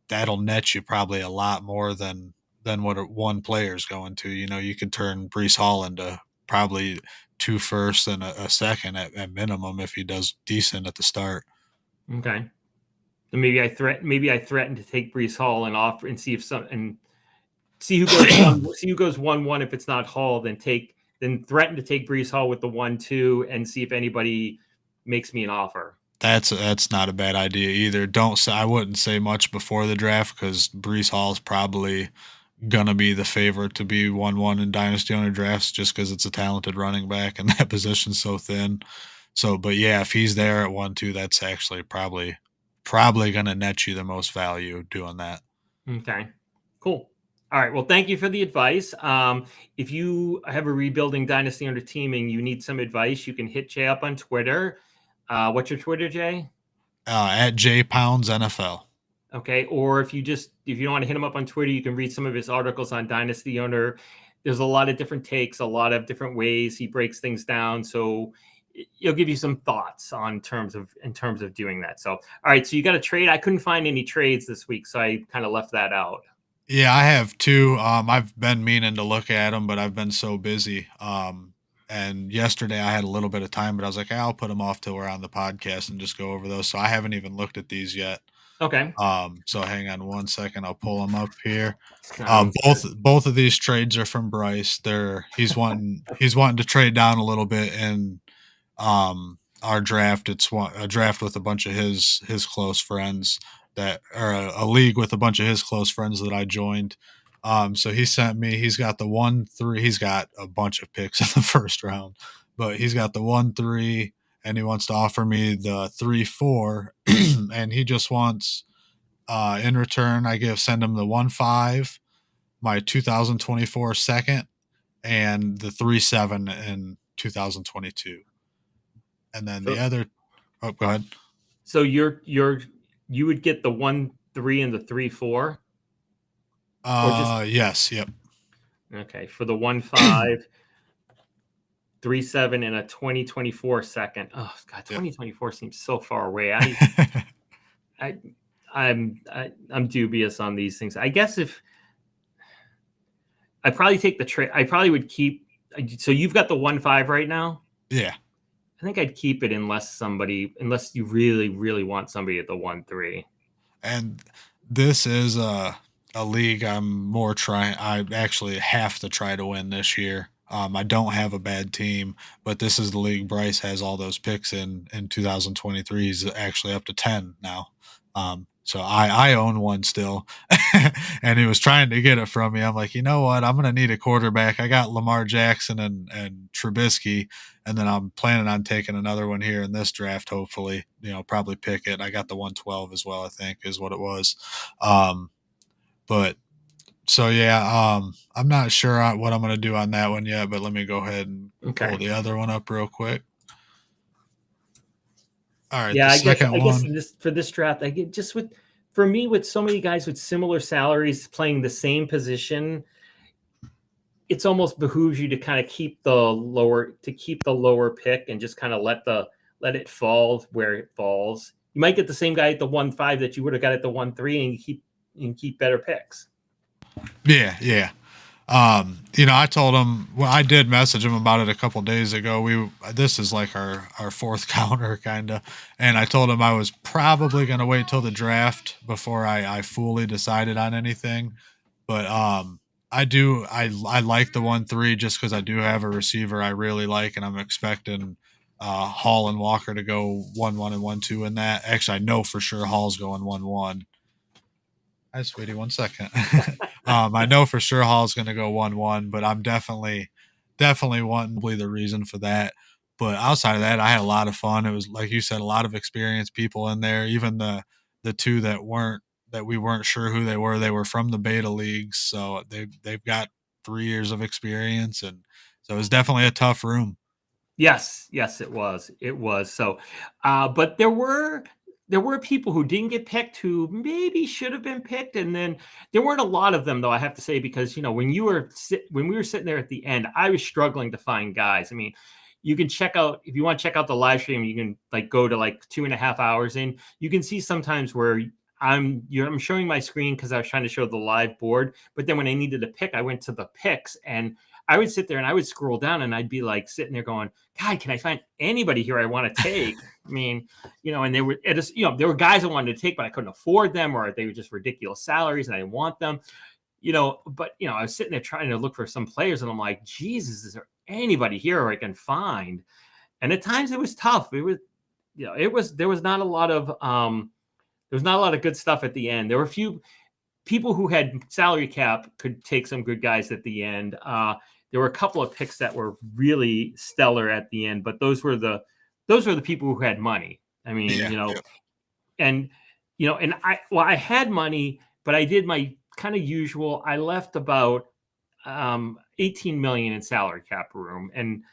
that'll net you probably a lot more than what one player's going to. You could turn Breece Hall into probably 2 firsts and a second at minimum if he does decent at the start. Okay. So maybe I threaten to take Breece Hall and offer and see if see who goes see who goes 1-1. If it's not Hall, then threaten to take Breece Hall with the 1-2 and see if anybody makes me an offer. That's not a bad idea either. I wouldn't say much before the draft, because Breece Hall is probably gonna be the favorite to be 1-1 in dynasty owner drafts, just because it's a talented running back and that position's so thin. So, but yeah, if he's there at 1-2, that's actually probably gonna net you the most value doing that. Okay, cool. All right. Well, thank you for the advice. If you have a rebuilding dynasty under team and you need some advice, you can hit Jay up on Twitter. What's your Twitter, Jay? At JPounds NFL. Okay. Or if you don't want to hit him up on Twitter, you can read some of his articles on Dynasty Owner. There's a lot of different takes, a lot of different ways he breaks things down. So he'll give you some thoughts in terms of doing that. So, all right. So you got a trade. I couldn't find any trades this week, so I kind of left that out. Yeah, I have 2. I've been meaning to look at them, but I've been so busy. And yesterday I had a little bit of time, but I was like, I'll put them off till we're on the podcast and just go over those. So I haven't even looked at these yet. Okay. So hang on 1 second. I'll pull them up here. Both of these trades are from Bryce. He's wanting to trade down a little bit in our draft. It's a draft with a bunch of his close friends a league with a bunch of his close friends that I joined. So he's got the 1-3. He's got a bunch of picks in the first round, but he's got the 1-3, and he wants to offer me the 3-4, and he just wants, in return, send him the 1-5, my 2024 second and the 3-7 in 2022. And then the So other, oh, go ahead. so you would get the 1-3 and the 3-4, or just Yes, yep. okay for the 1-5, 3-7 and a 2024 second. Oh God, Yep. 2024 seems so far away. I I'm dubious on these things. I guess if I probably take the trade, I probably would keep. So you've got the 1-5 right now. Yeah. I think I'd keep it unless you really, really want somebody at the 1-3. And this is a league I'm more trying. I actually have to try to win this year. I don't have a bad team, but this is the league Bryce has all those picks in 2023. He's actually up to 10 now. So I own one still, and he was trying to get it from me. I'm like, you know what? I'm gonna need a quarterback. I got Lamar Jackson and Trubisky, and then I'm planning on taking another one here in this draft. Hopefully, probably pick it. I got the 112 as well. I think is what it was. But so yeah, I'm not sure what I'm gonna do on that one yet. But let me go ahead and pull the other one up real quick. All right, Yeah, the I second guess one. for this draft, I get just for me with so many guys with similar salaries playing the same position, it's almost behooves you to kind of keep the lower pick and just kind of let it fall where it falls. You might get the same guy at the 1-5 that you would have got at the 1-3, and you keep better picks. Yeah, yeah. I told him, well, I did message him about it a couple days ago. This is like our fourth counter kind of, and I told him I was probably going to wait till the draft before I fully decided on anything. But I like the 1-3 just because I do have a receiver I really like, and I'm expecting Hall and Walker to go 1-1 and 1-2 in that. Actually, I know for sure Hall's going 1-1. Hi, sweetie. 1 second. I know for sure Hall's going to go 1-1, but I'm definitely wanting to be the reason for that. But outside of that, I had a lot of fun. It was like you said, a lot of experienced people in there. Even the two that we weren't sure who they were. They were from the beta leagues, so they've got 3 years of experience, and so it was definitely a tough room. Yes, it was. It was. So, but there were people who didn't get picked who maybe should have been picked, and then there weren't a lot of them, though. I have to say, because when we were sitting there at the end, I was struggling to find guys. I mean, you can check out if you want to check out the live stream. You can go to 2.5 hours in. You can see sometimes where I'm showing my screen because I was trying to show the live board, but then when I needed to pick, I went to the picks and I would sit there and I would scroll down and I'd be sitting there going, God, can I find anybody here I want to take? I mean, and there were guys I wanted to take, but I couldn't afford them, or they were just ridiculous salaries and I didn't want them, but I was sitting there trying to look for some players and I'm like, Jesus, is there anybody here I can find? And at times it was tough. It was, there was not a lot of good stuff at the end. There were a few people who had salary cap could take some good guys at the end. There were a couple of picks that were really stellar at the end, but those were the people who had money. I mean, and I had money, but I did my kind of usual. I left about 18 million in salary cap room, and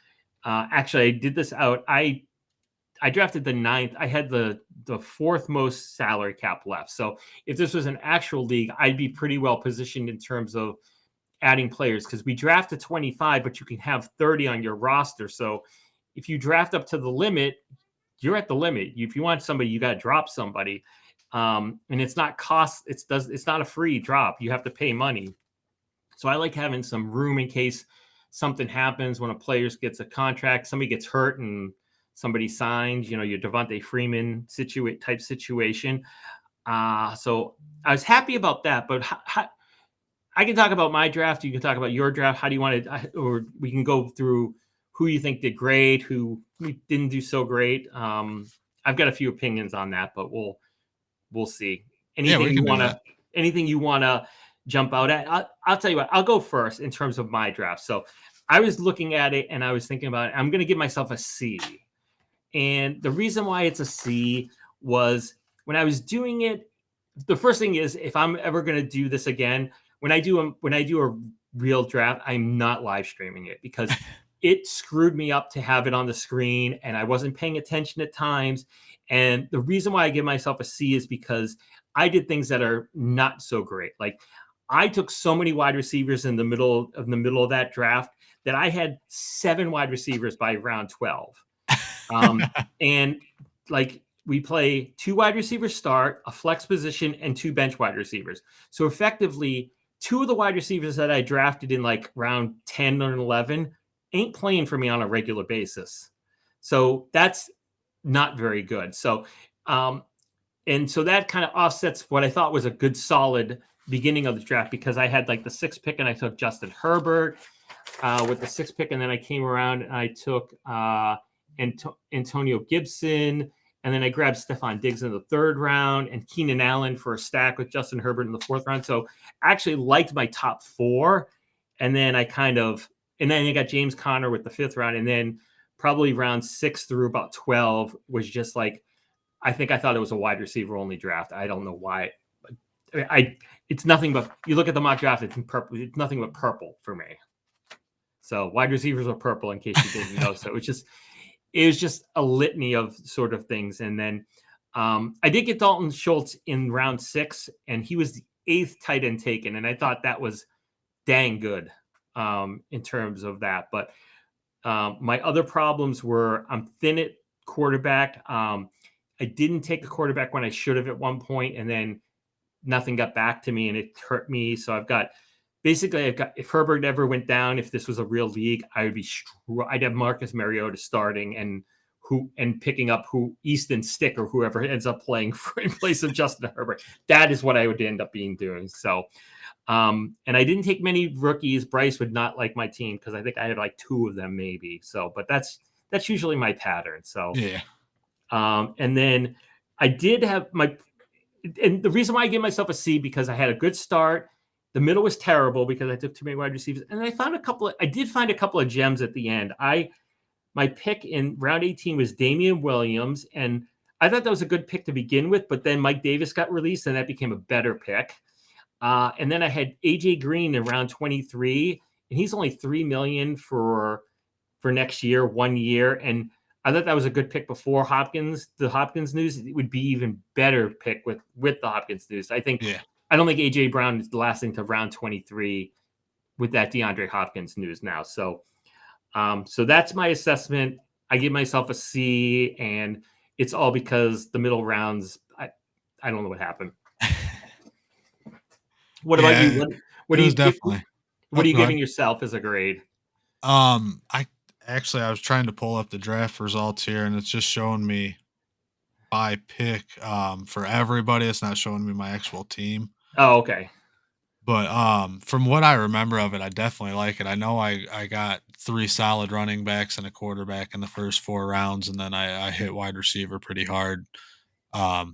actually, I did this out. I drafted the 9th. I had the fourth most salary cap left. So if this was an actual league, I'd be pretty well positioned in terms of adding players, because we draft to 25, but you can have 30 on your roster. So if you draft up to the limit, you're at the limit. If you want somebody, you got to drop somebody. And it's not it's not a free drop. You have to pay money. So I like having some room in case something happens when a player gets a contract, somebody gets hurt and somebody signs, your Devontae Freeman type situation. So I was happy about that, but I can talk about my draft. You can talk about your draft. How do you want to, or we can go through who you think did great, who didn't do so great. I've got a few opinions on that, but we'll see. Anything you want to jump out at? I'll tell you what, I'll go first in terms of my draft. So I was looking at it and I was thinking about it. I'm going to give myself a C. And the reason why it's a C was when I was doing it, the first thing is, if I'm ever going to do this again, when I do a real draft, I'm not live streaming it because it screwed me up to have it on the screen, and I wasn't paying attention at times. And the reason why I give myself a C is because I did things that are not so great. Like I took so many wide receivers in the middle of that draft that I had 7 wide receivers by round 12. And like we play 2 wide receivers start, a flex position, and 2 bench wide receivers. So effectively, 2 of the wide receivers that I drafted in like round 10 or 11 ain't playing for me on a regular basis. So that's not very good. So, and so that kind of offsets what I thought was a good, solid beginning of the draft because I had like the 6th pick and I took Justin Herbert with the 6th pick. And then I came around and I took Antonio Gibson. And then I grabbed Stephon Diggs in the 3rd round and Keenan Allen for a stack with Justin Herbert in the 4th round. So I actually liked my top 4. And then I got James Conner with the 5th round. And then probably round 6 through about 12 was just like, I thought it was a wide receiver only draft. I don't know why. It's nothing but, you look at the mock draft, it's purple. It's nothing but purple for me. So wide receivers are purple in case you didn't know. So it was just a litany of sort of things. And then I did get Dalton Schultz in round 6, and he was the 8th tight end taken. And I thought that was dang good in terms of that. But my other problems were I'm thin at quarterback. I didn't take a quarterback when I should have at one point, and then nothing got back to me, and it hurt me. So if Herbert ever went down, if this was a real league, I'd have Marcus Mariota starting and picking up Easton Stick or whoever ends up playing in place of Justin Herbert. That is what I would end up doing. So, and I didn't take many rookies. Bryce would not like my team because I think I had like 2 of them maybe. So, but that's usually my pattern. So, yeah. And then I did have and the reason why I give myself a C because I had a good start. The middle was terrible because I took too many wide receivers, and I did find a couple of gems at the end. My pick in round 18 was Damian Williams, and I thought that was a good pick to begin with, but then Mike Davis got released, and that became a better pick. And then I had AJ Green in round 23, and he's only $3 million for next year, 1 year, and I thought that was a good pick before the Hopkins news. It would be even better pick with the Hopkins news. I don't think AJ Brown is lasting to round 23 with that DeAndre Hopkins news now. So, so that's my assessment. I give myself a C, and it's all because the middle rounds. I don't know what happened. What about you? What are you definitely? What are you giving yourself as a grade? I was trying to pull up the draft results here, and it's just showing me by pick for everybody. It's not showing me my actual team. Oh, okay. But from what I remember of it, I definitely like it. I know I got 3 solid running backs and a quarterback in the first 4 rounds, and then I hit wide receiver pretty hard. So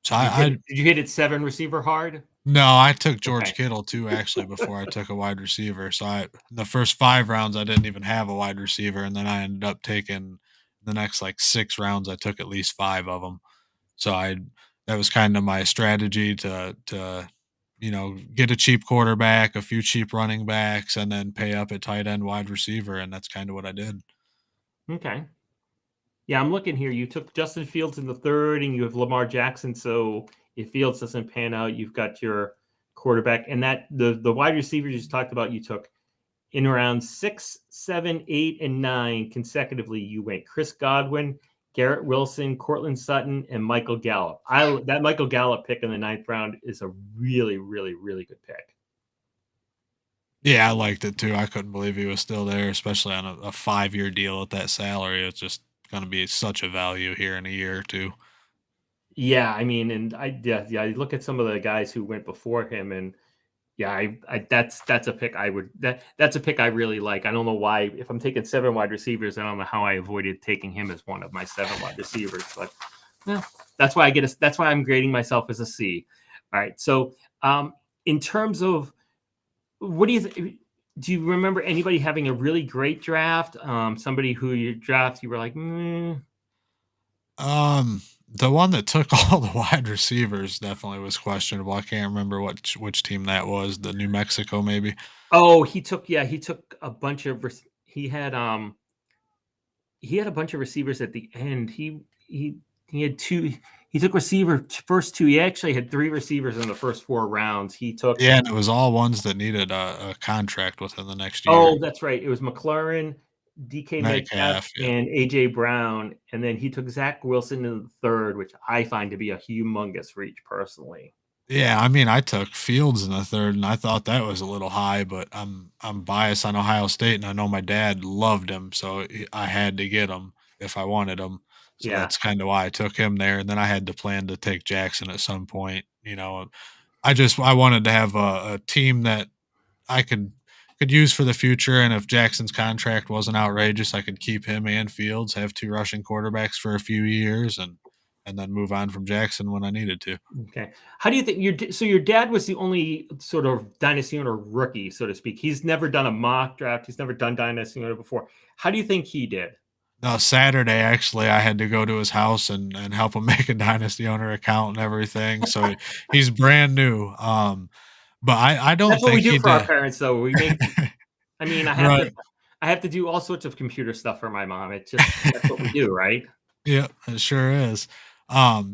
did you hit it 7 receiver hard? No, I took George Kittle too, actually, before I took a wide receiver. So the first 5 rounds, I didn't even have a wide receiver, and then I ended up taking the next like 6 rounds. I took at least 5 of them. So that was kind of my strategy to get a cheap quarterback, a few cheap running backs, and then pay up at tight end, wide receiver, and that's kind of what I did. Okay. Yeah, I'm looking here. You took Justin Fields in the 3rd, and you have Lamar Jackson. So if Fields doesn't pan out, you've got your quarterback. And that the wide receivers you just talked about, you took in round 6, 7, 8, and 9 consecutively. You went Chris Godwin, Garrett Wilson, Cortland Sutton, and Michael Gallup. That Michael Gallup pick in the 9th round is a really, really, really good pick. Yeah, I liked it too. I couldn't believe he was still there, especially on a 5-year deal at that salary. It's just going to be such a value here in a year or 2. Yeah, I mean, and I look at some of the guys who went before him, and yeah, that's a pick that's a pick I really like. I don't know why. If I'm taking 7 wide receivers, I don't know how I avoided taking him as one of my 7 wide receivers, but that's why I'm grading myself as a C. All right. So, in terms of what do you remember anybody having a really great draft? Somebody who you were like, The one that took all the wide receivers definitely was questionable. I can't remember which team that was. The New Mexico, maybe. Oh, he took a bunch of he had a bunch of receivers at the end. He had two. He took first two. He actually had three receivers in the first four rounds. He took. Yeah, and it was all ones that needed a contract within the next year. Oh, that's right. It was McLaurin, DK Metcalf, Metcalf, yeah. and AJ Brown, and then he took Zach Wilson in the third, which I find to be a humongous reach personally. Yeah, I mean, I took Fields in the 3rd, and I thought that was a little high, but I'm biased on Ohio State, and I know my dad loved him, so I had to get him if I wanted him. So Yeah. that's kinda why I took him there, and then I had to plan to take Jackson at some point, you know? I wanted to have a team that I could use for the future, and if Jackson's contract wasn't outrageous, I could keep him and Fields, have 2 rushing quarterbacks for a few years, and then move on from Jackson when I needed to. Okay. How do you think your dad was the only sort of dynasty owner rookie, so to speak? He's never done a mock draft. He's never done dynasty owner before. How do you think he did? No, Saturday, actually, I had to go to his house and help him make a dynasty owner account and everything, so he's brand new, but I don't That's what we think do he for our did. parents, though. We make. I mean, Right. I have to do all sorts of computer stuff for my mom. It's just that's what we do, right? Yeah, it sure is.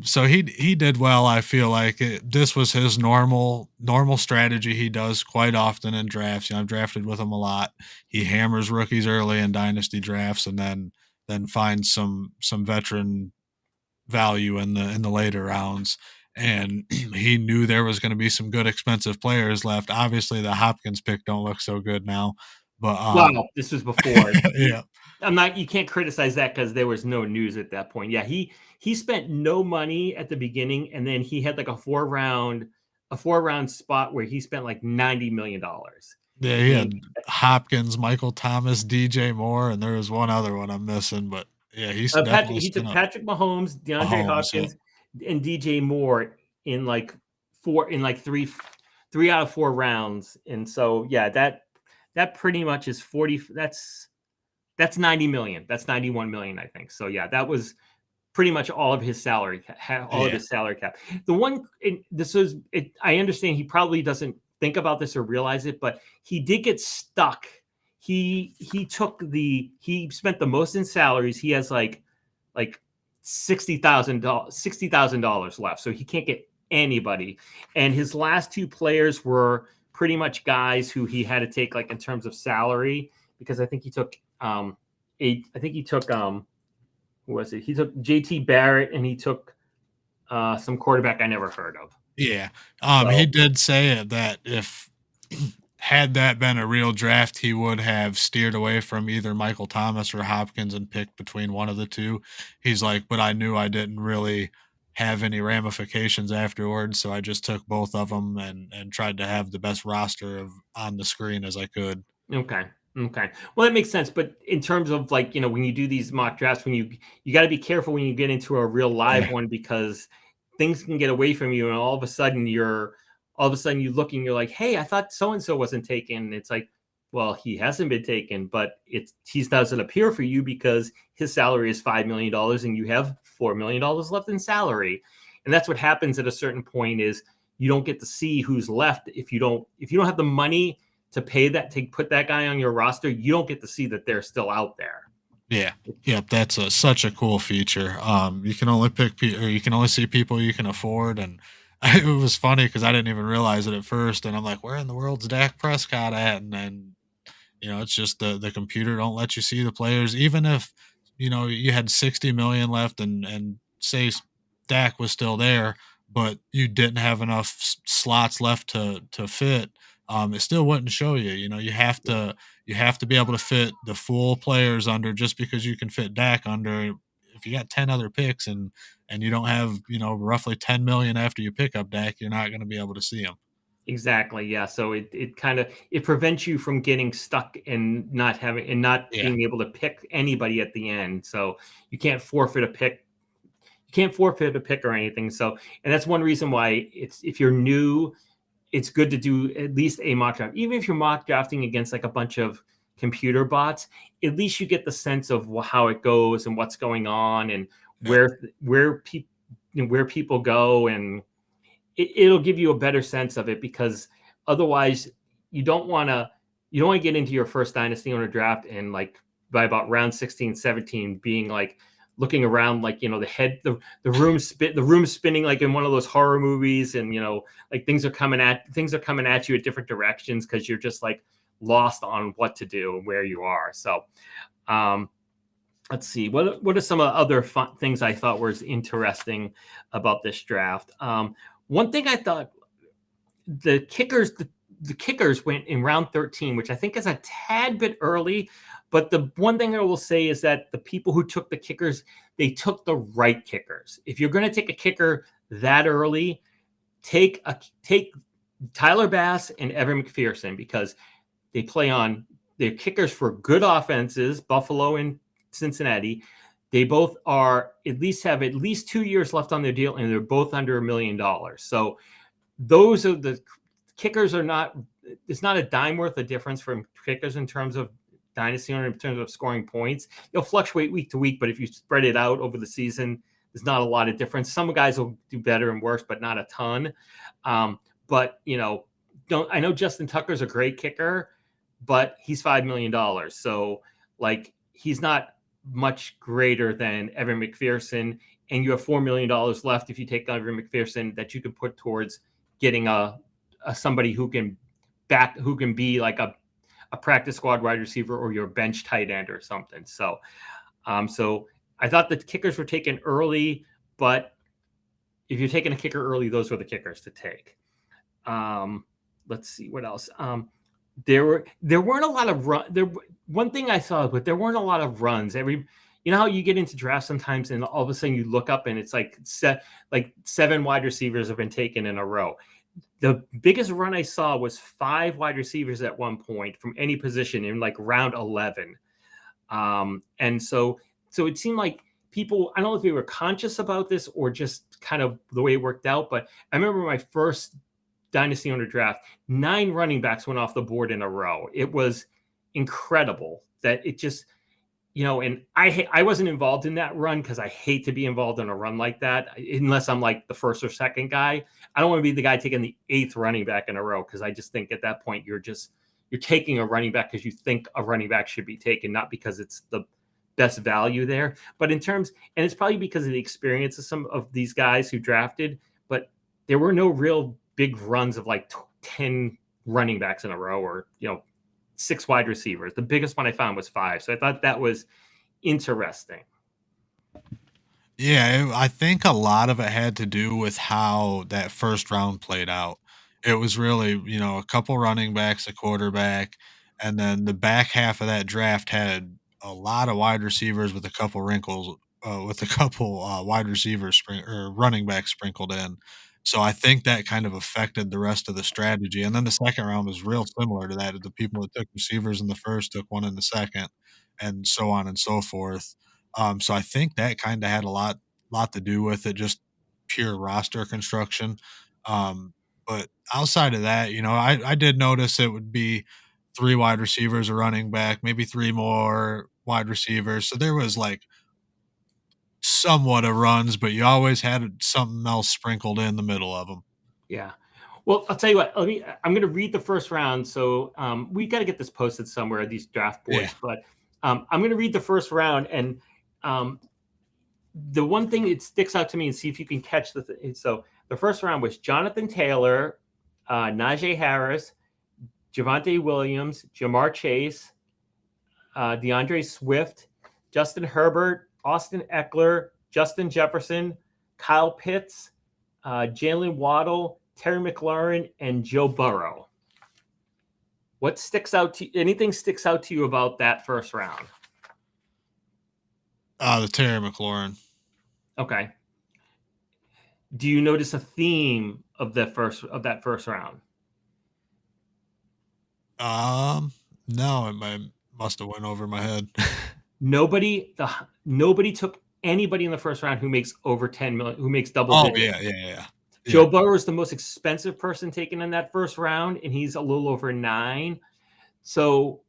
So he did well, I feel like this was his normal strategy he does quite often in drafts. I've drafted with him a lot. He hammers rookies early in dynasty drafts and then finds some veteran value in the later rounds. And he knew there was going to be some good expensive players left. Obviously, the Hopkins pick don't look so good now, but Well, this was before. yeah, I'm not. You can't criticize that because there was no news at that point. Yeah, he spent no money at the beginning, and then he had like a 4 round spot where he spent like $90 million. yeah, he had Hopkins, Michael Thomas, DJ Moore, and there was one other one I'm missing, but yeah, he's Patrick, definitely he took spent up. Patrick Mahomes, DeAndre Mahomes, yeah, Hopkins, and DJ Moore in like three out of 4 rounds, and so yeah, that pretty much is 40. That's 90 million. That's 91 million, I think. So yeah, that was pretty much all of his salary, all of yeah, his salary cap. The one, this was, I understand he probably doesn't think about this or realize it, but he did get stuck. He spent the most in salaries. He has like $60,000 left, so he can't get anybody. And his last two players were pretty much guys who he had to take like in terms of salary, because I think he took who was it? He took JT Barrett and he took some quarterback I never heard of. yeah. He So did say that if had that been a real draft, he would have steered away from either Michael Thomas or Hopkins and picked between one of the two. He's like, but I knew I didn't really have any ramifications afterwards, so I just took both of them and tried to have the best roster of on the screen as I could. okay. Okay. Well, that makes sense. But in terms of like, when you do these mock drafts, when you got to be careful when you get into a real live Yeah, one, because things can get away from you. And all of a sudden you look and you're like, hey, I thought so-and-so wasn't taken. It's like, well, he hasn't been taken, but he doesn't appear for you because his salary is $5 million and you have $4 million left in salary. And that's what happens at a certain point is you don't get to see who's left. If you don't have the money to put that guy on your roster, you don't get to see that they're still out there. yeah, yep. That's such a cool feature. You can only or you can only see people you can afford, and it was funny because I didn't even realize it at first, and I'm like, where in the world's Dak Prescott at? And then it's just the computer don't let you see the players, even if you had 60 million left and say Dak was still there, but you didn't have enough slots left to fit. It still wouldn't show you. You have to be able to fit the full players under just because you can fit Dak under. If you got 10 other picks and you don't have roughly 10 million after you pick up Dak, you're not going to be able to see him. Exactly. Yeah. So it kind of it prevents you from getting stuck and not Yeah, being able to pick anybody at the end. So you can't forfeit a pick. You can't forfeit a pick or anything. So, and that's one reason why if you're new, it's good to do at least a mock draft. Even if you're mock drafting against like a bunch of computer bots, at least you get the sense of how it goes and what's going on and yeah, where where people go, and it'll give you a better sense of it, because otherwise you don't want to get into your first dynasty owner draft and like by about round 16, 17 being like looking around like, the room spinning like in one of those horror movies, and like things are coming at you at different directions because you're just like lost on what to do and where you are. So let's see, what are some of the other fun things I thought was interesting about this draft. One thing I thought, the kickers went in round 13, which I think is a tad bit early. But the one thing I will say is that the people who took the kickers, they took the right kickers. If you're going to take a kicker that early, take Tyler Bass and Evan McPherson, because they're kickers for good offenses, Buffalo and Cincinnati. They both have at least 2 years left on their deal, and they're both under $1 million. So those are the kickers. It's not a dime worth of difference from kickers in terms of dynasty owner, in terms of scoring points. They'll fluctuate week to week, but if you spread it out over the season, there's not a lot of difference. Some guys will do better and worse, but not a ton. But I know Justin Tucker's a great kicker, but he's $5 million. So like, he's not much greater than Evan McPherson, and you have $4 million left if you take Evan McPherson that you can put towards getting a somebody who can be like a practice squad wide receiver or your bench tight end or something. So I thought the kickers were taken early, but if you're taking a kicker early, those were the kickers to take. Let's see what else. There weren't a lot of one thing I saw, but there weren't a lot of runs. How you get into drafts sometimes and all of a sudden you look up and it's like 7 wide receivers have been taken in a row. The biggest run I saw was 5 wide receivers at one point from any position in like round 11. And so it seemed like people, I don't know if they were conscious about this or just kind of the way it worked out, but I remember my first dynasty owner draft, 9 running backs went off the board in a row. It was incredible that it just, and I wasn't involved in that run because I hate to be involved in a run like that unless I'm like the first or second guy. I don't want to be the guy taking the 8th running back in a row, because I just think at that point you're taking a running back because you think a running back should be taken, not because it's the best value there. But and it's probably because of the experience of some of these guys who drafted, but there were no real big runs of like 10 running backs in a row, or 6 wide receivers. The biggest one I found was 5. So I thought that was interesting. Yeah, I think a lot of it had to do with how that first round played out. It was really, a couple running backs, a quarterback, and then the back half of that draft had a lot of wide receivers with a couple wrinkles, with a couple wide receivers or running backs sprinkled in. So I think that kind of affected the rest of the strategy. And then the second round was real similar to that. The people that took receivers in the first took one in the second, and so on and so forth. So I think that kind of had a lot to do with it, just pure roster construction. But outside of that, I did notice it would be 3 wide receivers, a running back, maybe 3 more wide receivers. So there was like somewhat of runs, but you always had something else sprinkled in the middle of them. Yeah. Well, I'll tell you what, I'm going to read the first round. So we got to get this posted somewhere, these draft boards, Yeah. but I'm going to read the first round. And the one thing that sticks out to me, and see if you can catch so the first round was Jonathan Taylor, Najee Harris, Javonte Williams, Jamar Chase, DeAndre Swift, Justin Herbert, Austin Eckler, Justin Jefferson, Kyle Pitts, Jalen Waddle, Terry McLaurin, and Joe Burrow. Anything sticks out to you about that first round? The Terry McLaurin. Okay. Do you notice a theme of that first round? No, it must have went over my head. Nobody took anybody in the first round who makes over 10 million, who makes double Oh, digits. yeah. Joe Burrow is the most expensive person taken in that first round, and he's a little over 9. So,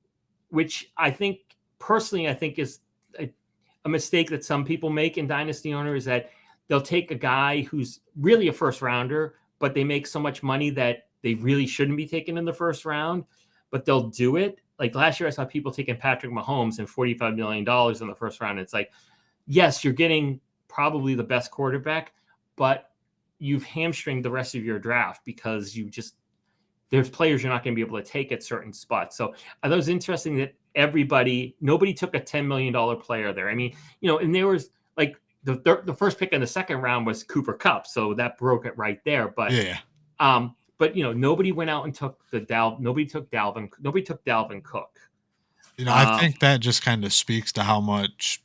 which I think personally, is a mistake that some people make in Dynasty Owner, is that they'll take a guy who's really a first rounder, but they make so much money that they really shouldn't be taken in the first round, but they'll do it. Like last year, I saw people taking Patrick Mahomes and $45 million in the first round. It's like, yes, you're getting probably the best quarterback, but you've hamstringed the rest of your draft because there's players you're not going to be able to take at certain spots. So I thought it was interesting that nobody took a $10 million player there. I mean, and there was like the first pick in the second round was Cooper Kupp. So that broke it right there. Yeah. But nobody went out and took nobody took Dalvin Cook. I think that just kind of speaks to how much,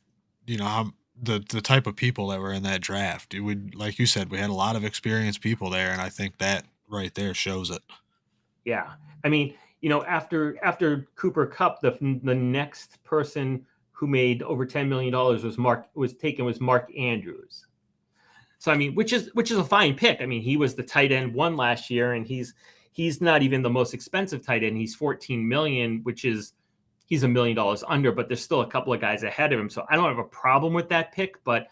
how the type of people that were in that draft. It would, like you said, we had a lot of experienced people there, and I think that right there shows it. Yeah. I mean, after Cooper Kupp, the next person who made over $10 million was Mark Andrews. So I mean, which is a fine pick. I mean, he was the tight end one last year, and he's not even the most expensive tight end. He's 14 million, which is he's $1 million under, but there's still a couple of guys ahead of him. So I don't have a problem with that pick, but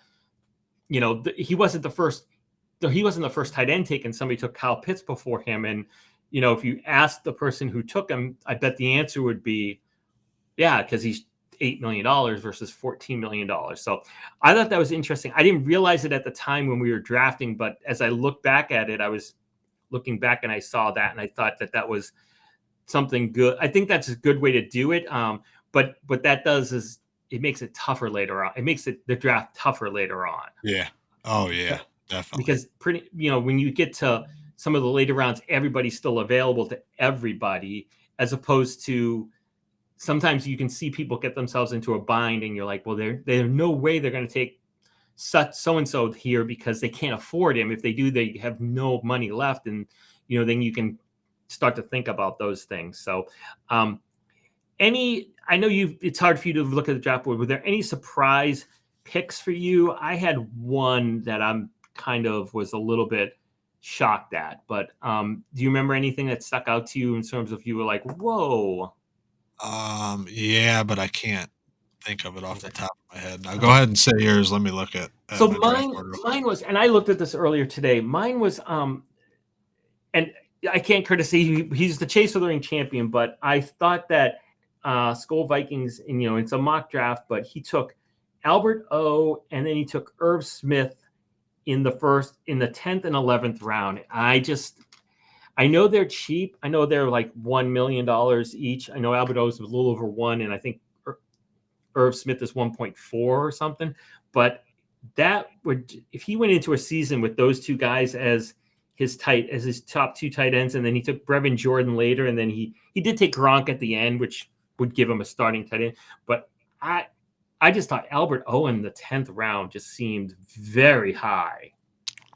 he wasn't the first tight end taken. Somebody took Kyle Pitts before him, and if you ask the person who took him, I bet the answer would be, yeah, because he's $8 million versus $14 million. So I thought that was interesting. I didn't realize it at the time when we were drafting, but as I look back at it, I was looking back and I saw that, and I thought that was something good. I think that's a good way to do it. But what that does is it makes it tougher later on. It makes the draft tougher later on. Yeah. Oh yeah, definitely. Because when you get to some of the later rounds, everybody's still available to everybody, as opposed to sometimes you can see people get themselves into a bind and you're like, well, there's no way they're going to take such so-and-so here because they can't afford him. If they do, they have no money left. And, then you can start to think about those things. So I know it's hard for you to look at the draft board. Were there any surprise picks for you? I had one that I'm kind of was a little bit shocked at, but do you remember anything that stuck out to you in terms of you were like, whoa? Yeah, but I can't think of it off the top of my head. Now go ahead and say yours. Let me look at So my draft board real quick. mine was, and I looked at this earlier today. Mine was, and I can't criticize. He's the Chase of the Ring champion, but I thought that Skull Vikings, and it's a mock draft, but he took Albert O, and then he took Irv Smith in the 10th and 11th round. I know they're cheap. I know they're like $1 million each. I know Albert O's was a little over one, and I think Irv Smith is 1.4 or something. But if he went into a season with those two guys as his top two tight ends, and then he took Brevin Jordan later, and then he did take Gronk at the end, which would give him a starting tight end. But I just thought Albert O in the 10th round just seemed very high.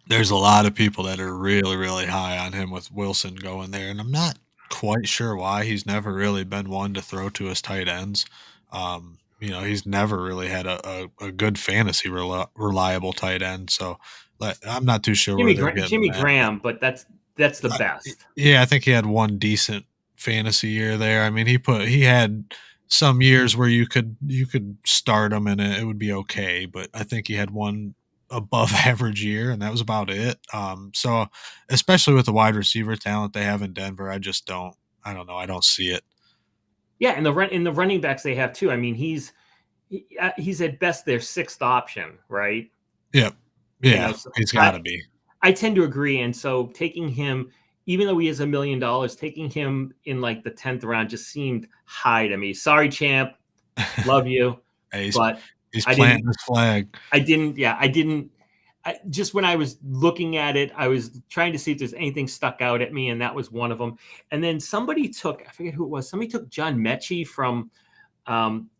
There's a lot of people that are really, really high on him with Wilson going there, and I'm not quite sure why. He's never really been one to throw to his tight ends. He's never really had a good fantasy reliable tight end. So I'm not too sure where they're getting Jimmy that. Graham, but that's the best. Yeah, I think he had one decent fantasy year there. I mean, he had some years where you could start him and it would be okay, but I think he had one above average year, and that was about it. So especially with the wide receiver talent they have in Denver, I don't know. I don't see it. Yeah, and the running backs they have too. I mean, he's at best their sixth option, right? Yep. Yeah, so he's got to be. I tend to agree, and so taking him, even though he is $1 million, taking him in like the 10th round just seemed high to me. Sorry, champ, love you, Hey, but he's planting his flag. I didn't. Just when I was looking at it, I was trying to see if there's anything stuck out at me, and that was one of them. And then somebody took, I forget who it was, somebody took John Mechie from,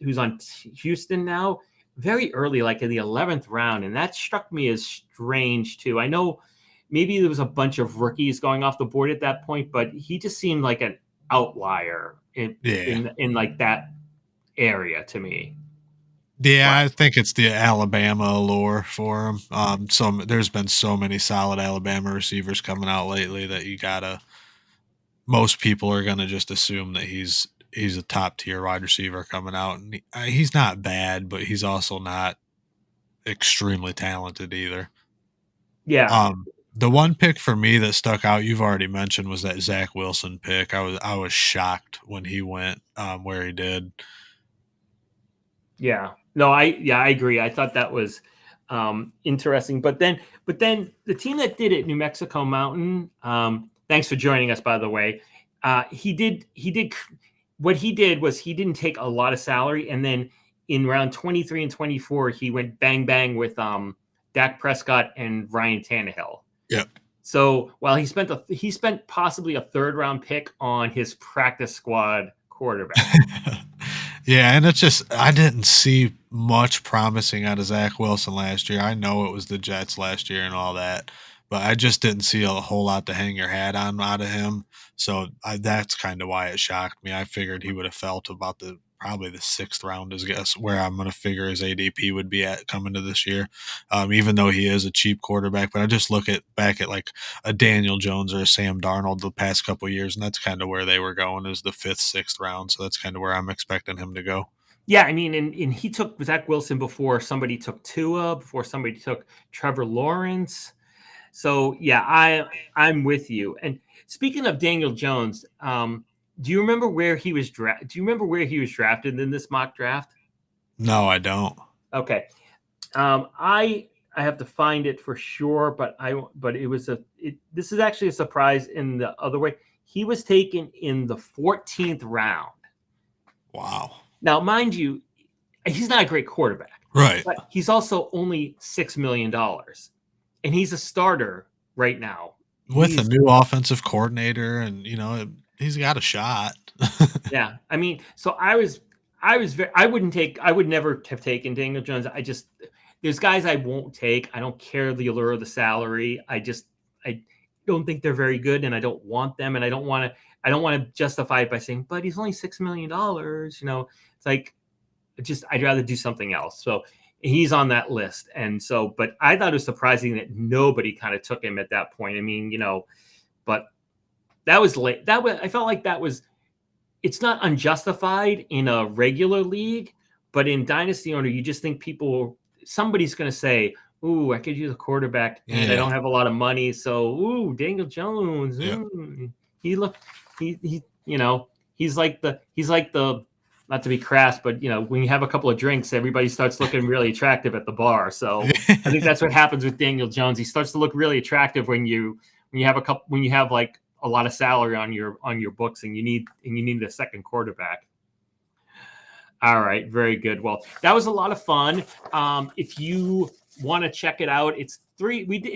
who's on Houston now, very early, like in the 11th round. And that struck me as strange too. I know maybe there was a bunch of rookies going off the board at that point, but he just seemed like an outlier in like that area to me. Yeah, I think it's the Alabama allure for him. There's been so many solid Alabama receivers coming out lately that most people are going to just assume that he's a top tier wide receiver coming out. And he's not bad, but he's also not extremely talented either. Yeah. The one pick for me that stuck out, you've already mentioned, was that Zach Wilson pick. I was shocked when he went where he did. Yeah. No, I agree. I thought that was interesting. But then the team that did it, New Mexico Mountain, thanks for joining us, by the way. He did what he did was he didn't take a lot of salary, and then in round 23 and 24, he went bang bang with Dak Prescott and Ryan Tannehill. Yep. So while he spent possibly a third round pick on his practice squad quarterback. Yeah, and it's just I didn't see much promising out of Zach Wilson last year. I know it was the Jets last year and all that, but I just didn't see a whole lot to hang your hat on out of him. So that's kind of why it shocked me. I figured he would have felt about the probably the sixth round is guess where I'm going to figure his ADP would be at coming to this year. Even though he is a cheap quarterback, but I just look at back at like a Daniel Jones or a Sam Darnold the past couple of years, and that's kind of where they were going is the fifth, sixth round. So that's kind of where I'm expecting him to go. Yeah, I mean, and he took Zach Wilson before somebody took Tua, before somebody took Trevor Lawrence. So yeah, I'm with you. And speaking of Daniel Jones, do you remember where he was drafted? Do you remember where he was drafted in this mock draft? No, I don't. Okay, I have to find it for sure, but it was this is actually a surprise in the other way. He was taken in the 14th round. Wow. Now, mind you, he's not a great quarterback, Right. but he's also only $6 million, and he's a starter right now With a new offensive coordinator, and he's got a shot. Yeah, I mean, so I would never have taken Daniel Jones. There's guys I won't take. I don't care the allure of the salary. I don't think they're very good, and I don't want them, and I don't want to justify it by saying, but he's only $6 million. It's like, I'd rather do something else. So he's on that list. And so, but I thought it was surprising that nobody kind of took him at that point. I mean, but that was late. I felt like it's not unjustified in a regular league, but in Dynasty Owner, you just think somebody's going to say, ooh, I could use a quarterback and I don't have a lot of money. So, ooh, Daniel Jones. Yeah. He's like the, not to be crass, but when you have a couple of drinks, everybody starts looking really attractive at the bar. So I think that's what happens with Daniel Jones. He starts to look really attractive when you have like a lot of salary on your books and you need a second quarterback. All right, very good. Well, that was a lot of fun. If you want to check it out, it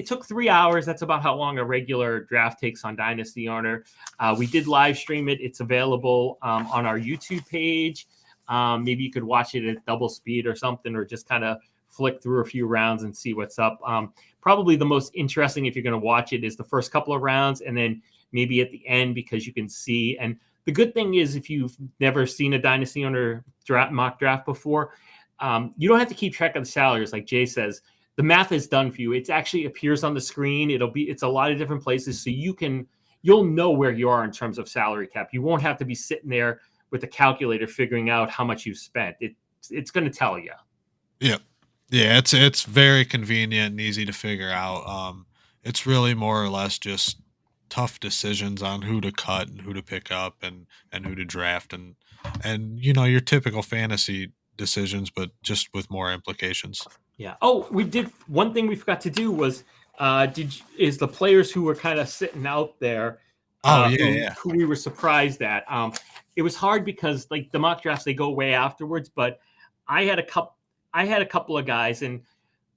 took 3 hours. That's about how long a regular draft takes on Dynasty Owner. We did live stream it. It's available on our YouTube page. Maybe you could watch it at double speed or something, or just kind of flick through a few rounds and see what's up. Probably the most interesting, if you're going to watch it, is the first couple of rounds, and then maybe at the end, because you can see. And the good thing is, if you've never seen a Dynasty Owner mock draft before, you don't have to keep track of the salaries. Like Jay says, the math is done for you. It actually appears on the screen. It's a lot of different places, so you'll know where you are in terms of salary cap. You won't have to be sitting there with a calculator figuring out how much you've spent. It's going to tell you. Yeah. Yeah, it's very convenient and easy to figure out. It's really more or less just tough decisions on who to cut and who to pick up and who to draft and your typical fantasy decisions, but just with more implications. Yeah. Oh, we did one thing we forgot to do was is the players who were kind of sitting out there. Who we were surprised at. It was hard because like the mock drafts, they go away afterwards, but I had a couple of guys, and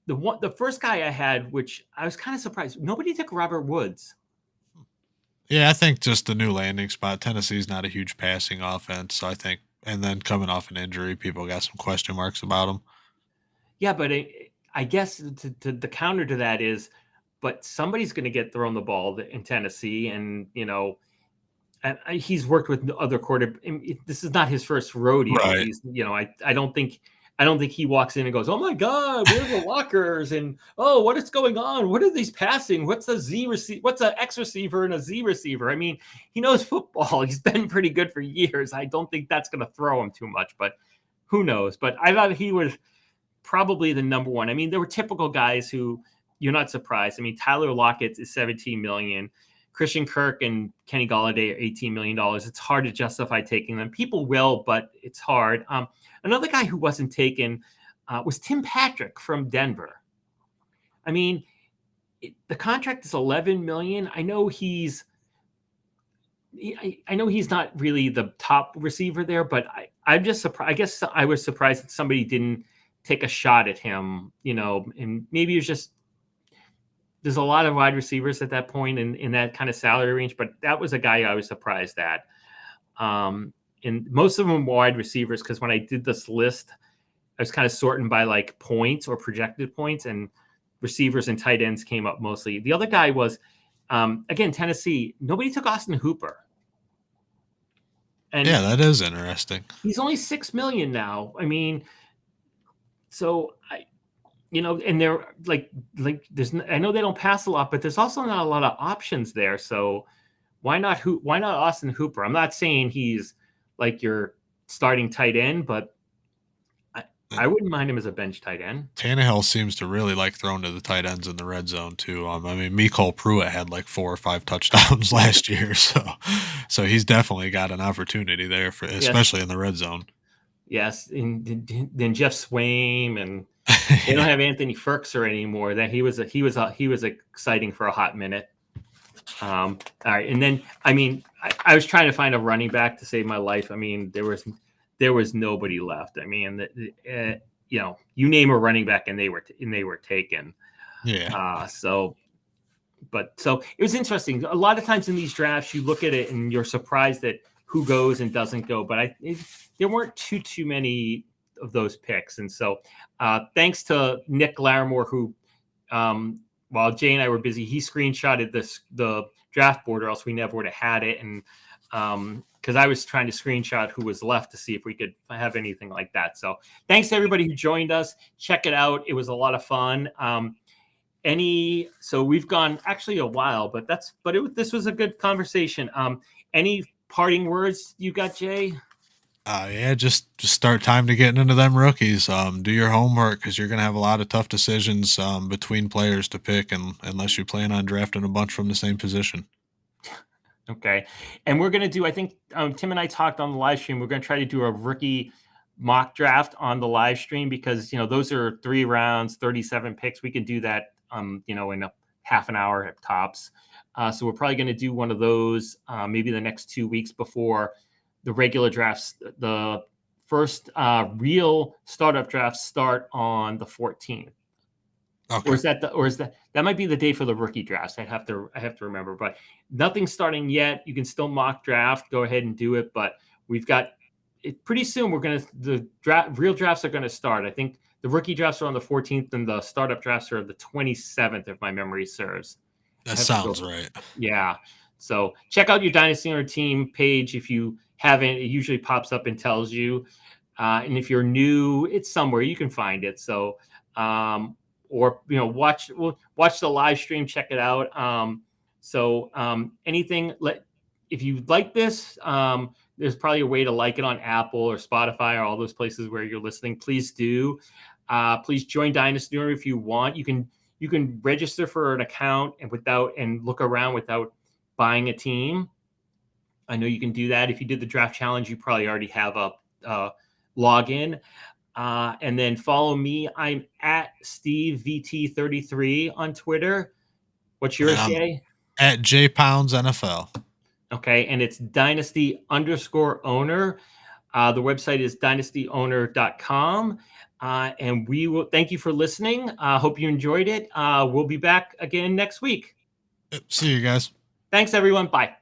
the first guy I had, which I was kind of surprised, nobody took Robert Woods. Yeah, I think just the new landing spot. Tennessee's not a huge passing offense, so I think, and then coming off an injury, people got some question marks about him. Yeah, but I guess the counter to that is, but somebody's going to get thrown the ball in Tennessee, and he's worked with other quarterbacks. This is not his first rodeo. Right. He's, I don't think he walks in and goes, "Oh my God, where's the lockers?" And what is going on? What are these passing? What's a Z receiver? What's an X receiver and a Z receiver? I mean, he knows football. He's been pretty good for years. I don't think that's going to throw him too much, but who knows? But I thought he was probably the number one. I mean, there were typical guys who, you're not surprised. I mean, Tyler Lockett is $17 million. Christian Kirk and Kenny Golladay are $18 million. It's hard to justify taking them. People will, but it's hard. Another guy who wasn't taken was Tim Patrick from Denver. I mean, the contract is $11 million. I know he's not really the top receiver there, but I'm just surprised. I guess I was surprised that somebody didn't take a shot at him, and maybe it's just, there's a lot of wide receivers at that point in that kind of salary range, but that was a guy I was surprised at. And most of them were wide receivers, because when I did this list, I was kind of sorting by like points or projected points, and receivers and tight ends came up mostly. The other guy was, again, Tennessee. Nobody took Austin Hooper. And yeah, that is interesting. He's only $6 million now. I mean, so and they're like there's, I know they don't pass a lot, but there's also not a lot of options there. So why not Austin Hooper? I'm not saying he's like your starting tight end, but I wouldn't mind him as a bench tight end. Tannehill seems to really like throwing to the tight ends in the red zone too. I mean, Mecole Pruitt had like 4 or 5 touchdowns last year, so he's definitely got an opportunity there especially in the red zone. Yes, and then Jeff Swaim, and they don't have Anthony Ferkser anymore. That he was exciting for a hot minute. All right, and then I was trying to find a running back to save my life. I mean, there was nobody left. I mean, you name a running back and they were taken. Yeah. So it was interesting. A lot of times in these drafts, you look at it and you're surprised at who goes and doesn't go. But there weren't too many of those picks. And so thanks to Nick Larimore, who, while Jay and I were busy, he screenshotted the draft board, or else we never would have had it. And because I was trying to screenshot who was left to see if we could have anything like that. So thanks to everybody who joined us. Check it out. It was a lot of fun. So we've gone actually a while, but this was a good conversation. Any parting words you got, Jay? Yeah, just start time to getting into them rookies. Do your homework, because you're going to have a lot of tough decisions between players to pick, and unless you plan on drafting a bunch from the same position. Okay. And we're going to do, I think Tim and I talked on the live stream, we're going to try to do a rookie mock draft on the live stream, because, those are 3 rounds, 37 picks. We can do that, in a half an hour at tops. So we're probably going to do one of those maybe the next 2 weeks before the regular drafts. The first real startup drafts start on the 14th. Okay. Or is that might be the day for the rookie drafts? I have to remember, but nothing's starting yet. You can still mock draft. Go ahead and do it. But we've got it pretty soon. Real drafts are going to start. I think the rookie drafts are on the 14th, and the startup drafts are the 27th, if my memory serves. That sounds right. Yeah. So check out your Dynasty Owner Team page if you haven't. It usually pops up and tells you. And if you're new, it's somewhere you can find it. So, or watch the live stream. Check it out. If you like this, there's probably a way to like it on Apple or Spotify or all those places where you're listening. Please do. Please join Dynasty Owner if you want. You can register for an account and look around without buying a team. I know you can do that. If you did the draft challenge, you probably already have a login. And then follow me. I'm at SteveVT33 on Twitter. What's yours, Jay? At JPoundsNFL. Okay, and it's Dynasty_owner. The website is dynastyowner.com. And we will thank you for listening. Hope you enjoyed it. We'll be back again next week. See you guys. Thanks, everyone. Bye.